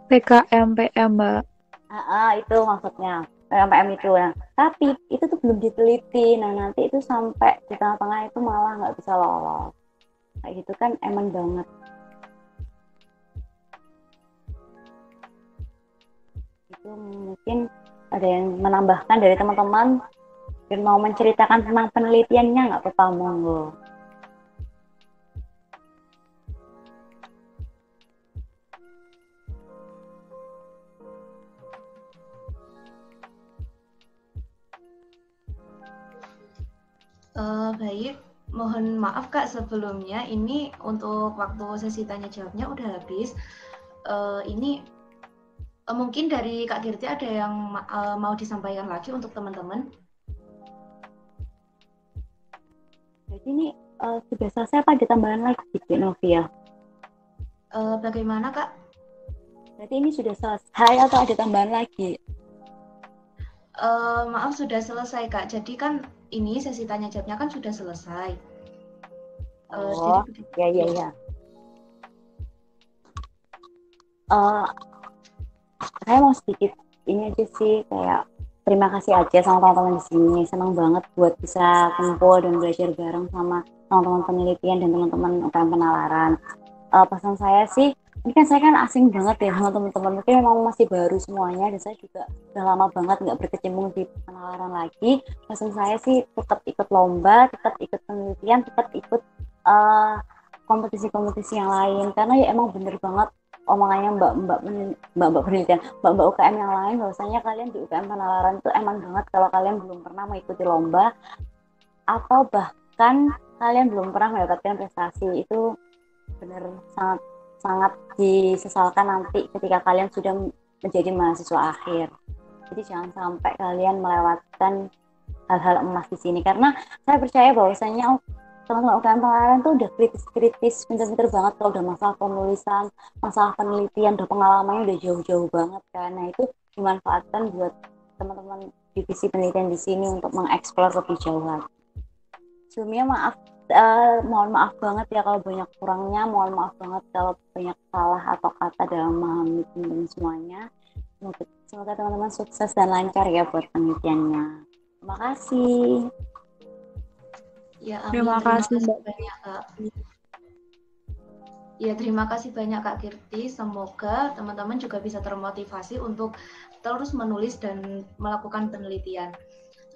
PKM PM Mbak. Itu maksudnya PKM itu. Nah, tapi itu tuh belum diteliti. Nah, nanti itu sampai di tengah-tengah itu malah nggak bisa lolos. Kayak gitu kan eman banget. Itu mungkin ada yang menambahkan dari teman-teman dan mau menceritakan tentang penelitiannya, nggak apa-apa, monggo. Baik, mohon maaf Kak sebelumnya, ini untuk waktu sesi tanya jawabnya udah habis. Ini mungkin dari Kak Kirti ada yang mau disampaikan lagi untuk teman-teman? Jadi ini sudah selesai apa ada tambahan lagi gitu Novia? Bagaimana Kak? Berarti ini sudah selesai atau ada tambahan lagi? Maaf sudah selesai Kak. Jadi kan ini sesi tanya jawabnya kan sudah selesai. Oh, jadi ya. Saya mau sedikit ini aja sih, kayak terima kasih aja sama teman-teman di sini. Senang banget buat bisa kumpul dan belajar bareng sama teman-teman penelitian dan teman-teman UKM penalaran. Pesan saya sih, ini kan saya kan asing banget ya sama teman-teman, mungkin memang masih baru semuanya dan saya juga udah lama banget nggak berkecimpung di penalaran lagi. Pesan saya sih tetap ikut lomba, tetap ikut penelitian, tetap ikut kompetisi-kompetisi yang lain, karena ya emang bener banget omongannya mbak penelitian, mbak UKM yang lain, bahwasanya kalian di UKM penalaran itu emang banget kalau kalian belum pernah mengikuti lomba atau bahkan kalian belum pernah mendapatkan prestasi, itu benar sangat disesalkan nanti ketika kalian sudah menjadi mahasiswa akhir. Jadi jangan sampai kalian melewatkan hal-hal emas di sini, karena saya percaya bahwasanya teman-teman UKM penalaran tuh udah kritis, pinter-pinter banget kalau udah masalah penulisan, masalah penelitian, udah pengalamannya udah jauh-jauh banget kan. Nah itu dimanfaatkan buat teman-teman divisi penelitian di sini untuk mengeksplor lebih jauh lagi. Sebelumnya mohon maaf banget ya kalau banyak kurangnya, mohon maaf banget kalau banyak salah atau kata dalam memahami teman-teman semuanya. Semoga teman-teman sukses dan lancar ya buat penelitiannya. Terima kasih. Ya, amin. Terima kasih Mbak. Banyak Kak. Ya, terima kasih banyak Kak Kirti. Semoga teman-teman juga bisa termotivasi untuk terus menulis dan melakukan penelitian.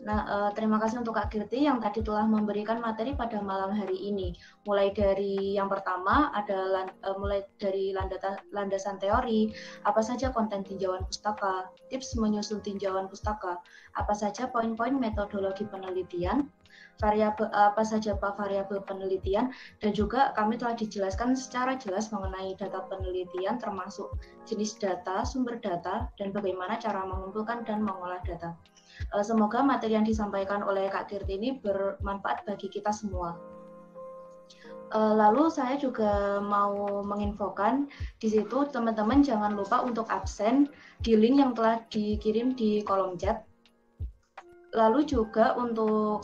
Nah, terima kasih untuk Kak Kirti yang tadi telah memberikan materi pada malam hari ini. Mulai dari yang pertama ada mulai dari landasan teori, apa saja konten tinjauan pustaka, tips menyusun tinjauan pustaka, apa saja poin-poin metodologi penelitian, variabel apa saja Pak variabel penelitian, dan juga kami telah dijelaskan secara jelas mengenai data penelitian termasuk jenis data, sumber data, dan bagaimana cara mengumpulkan dan mengolah data. Semoga materi yang disampaikan oleh Kak Kirti ini bermanfaat bagi kita semua. Lalu saya juga mau menginfokan di situ teman-teman jangan lupa untuk absen di link yang telah dikirim di kolom chat. Lalu juga untuk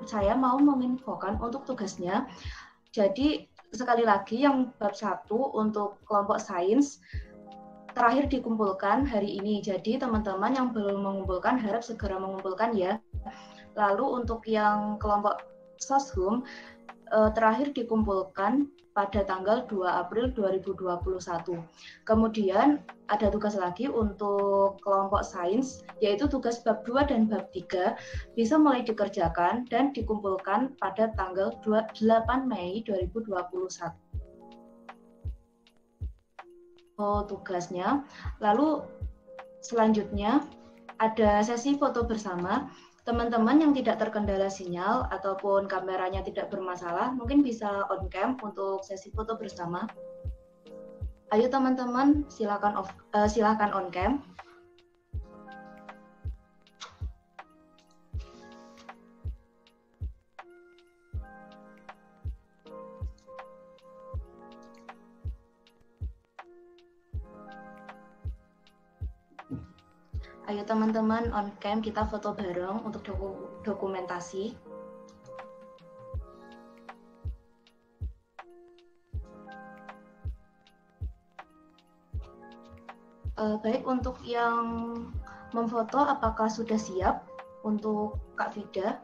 saya mau menginfokan untuk tugasnya. Jadi sekali lagi yang bab 1 untuk kelompok sains terakhir dikumpulkan hari ini. Jadi teman-teman yang belum mengumpulkan harap segera mengumpulkan ya. Lalu untuk yang kelompok soshum terakhir dikumpulkan pada tanggal 2 April 2021. Kemudian ada tugas lagi untuk kelompok sains, yaitu tugas bab 2 dan bab 3 bisa mulai dikerjakan dan dikumpulkan pada tanggal 8 Mei 2021. Tugasnya. Lalu selanjutnya ada sesi foto bersama. Teman-teman yang tidak terkendala sinyal ataupun kameranya tidak bermasalah mungkin bisa on cam untuk sesi foto bersama. Ayo teman-teman silakan on cam. Ayo teman-teman on cam kita foto bareng untuk dokumentasi. Baik, untuk yang memfoto apakah sudah siap untuk Kak Vida?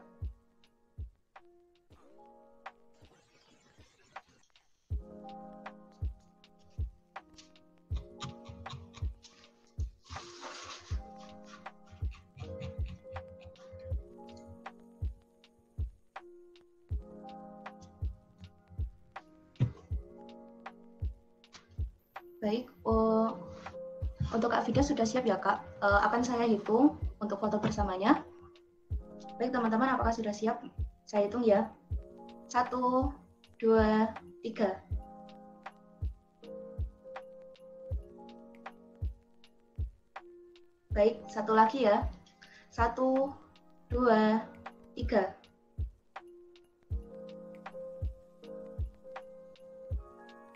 Baik, untuk Kak Vida sudah siap ya Kak? Akan saya hitung untuk foto bersamanya. Baik teman-teman, apakah sudah siap? Saya hitung ya. 1, 2, 3. Baik, satu lagi ya. 1, 2, 3.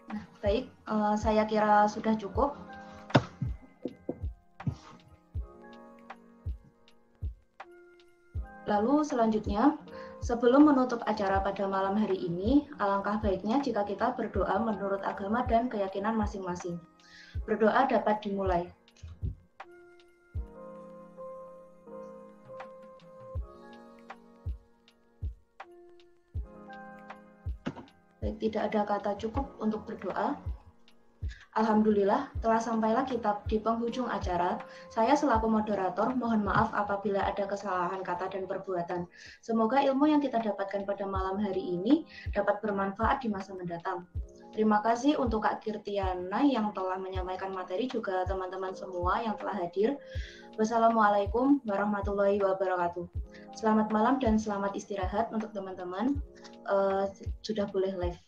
Nah, baik, saya kira sudah cukup. Lalu selanjutnya, sebelum menutup acara pada malam hari ini, alangkah baiknya jika kita berdoa menurut agama dan keyakinan masing-masing. Berdoa dapat dimulai. Baik, tidak ada kata cukup untuk berdoa. Alhamdulillah, telah sampailah kita di penghujung acara. Saya selaku moderator, mohon maaf apabila ada kesalahan kata dan perbuatan. Semoga ilmu yang kita dapatkan pada malam hari ini dapat bermanfaat di masa mendatang. Terima kasih untuk Kak Kirtiana yang telah menyampaikan materi, juga teman-teman semua yang telah hadir. Wassalamualaikum warahmatullahi wabarakatuh. Selamat malam dan selamat istirahat untuk teman-teman. Sudah boleh live.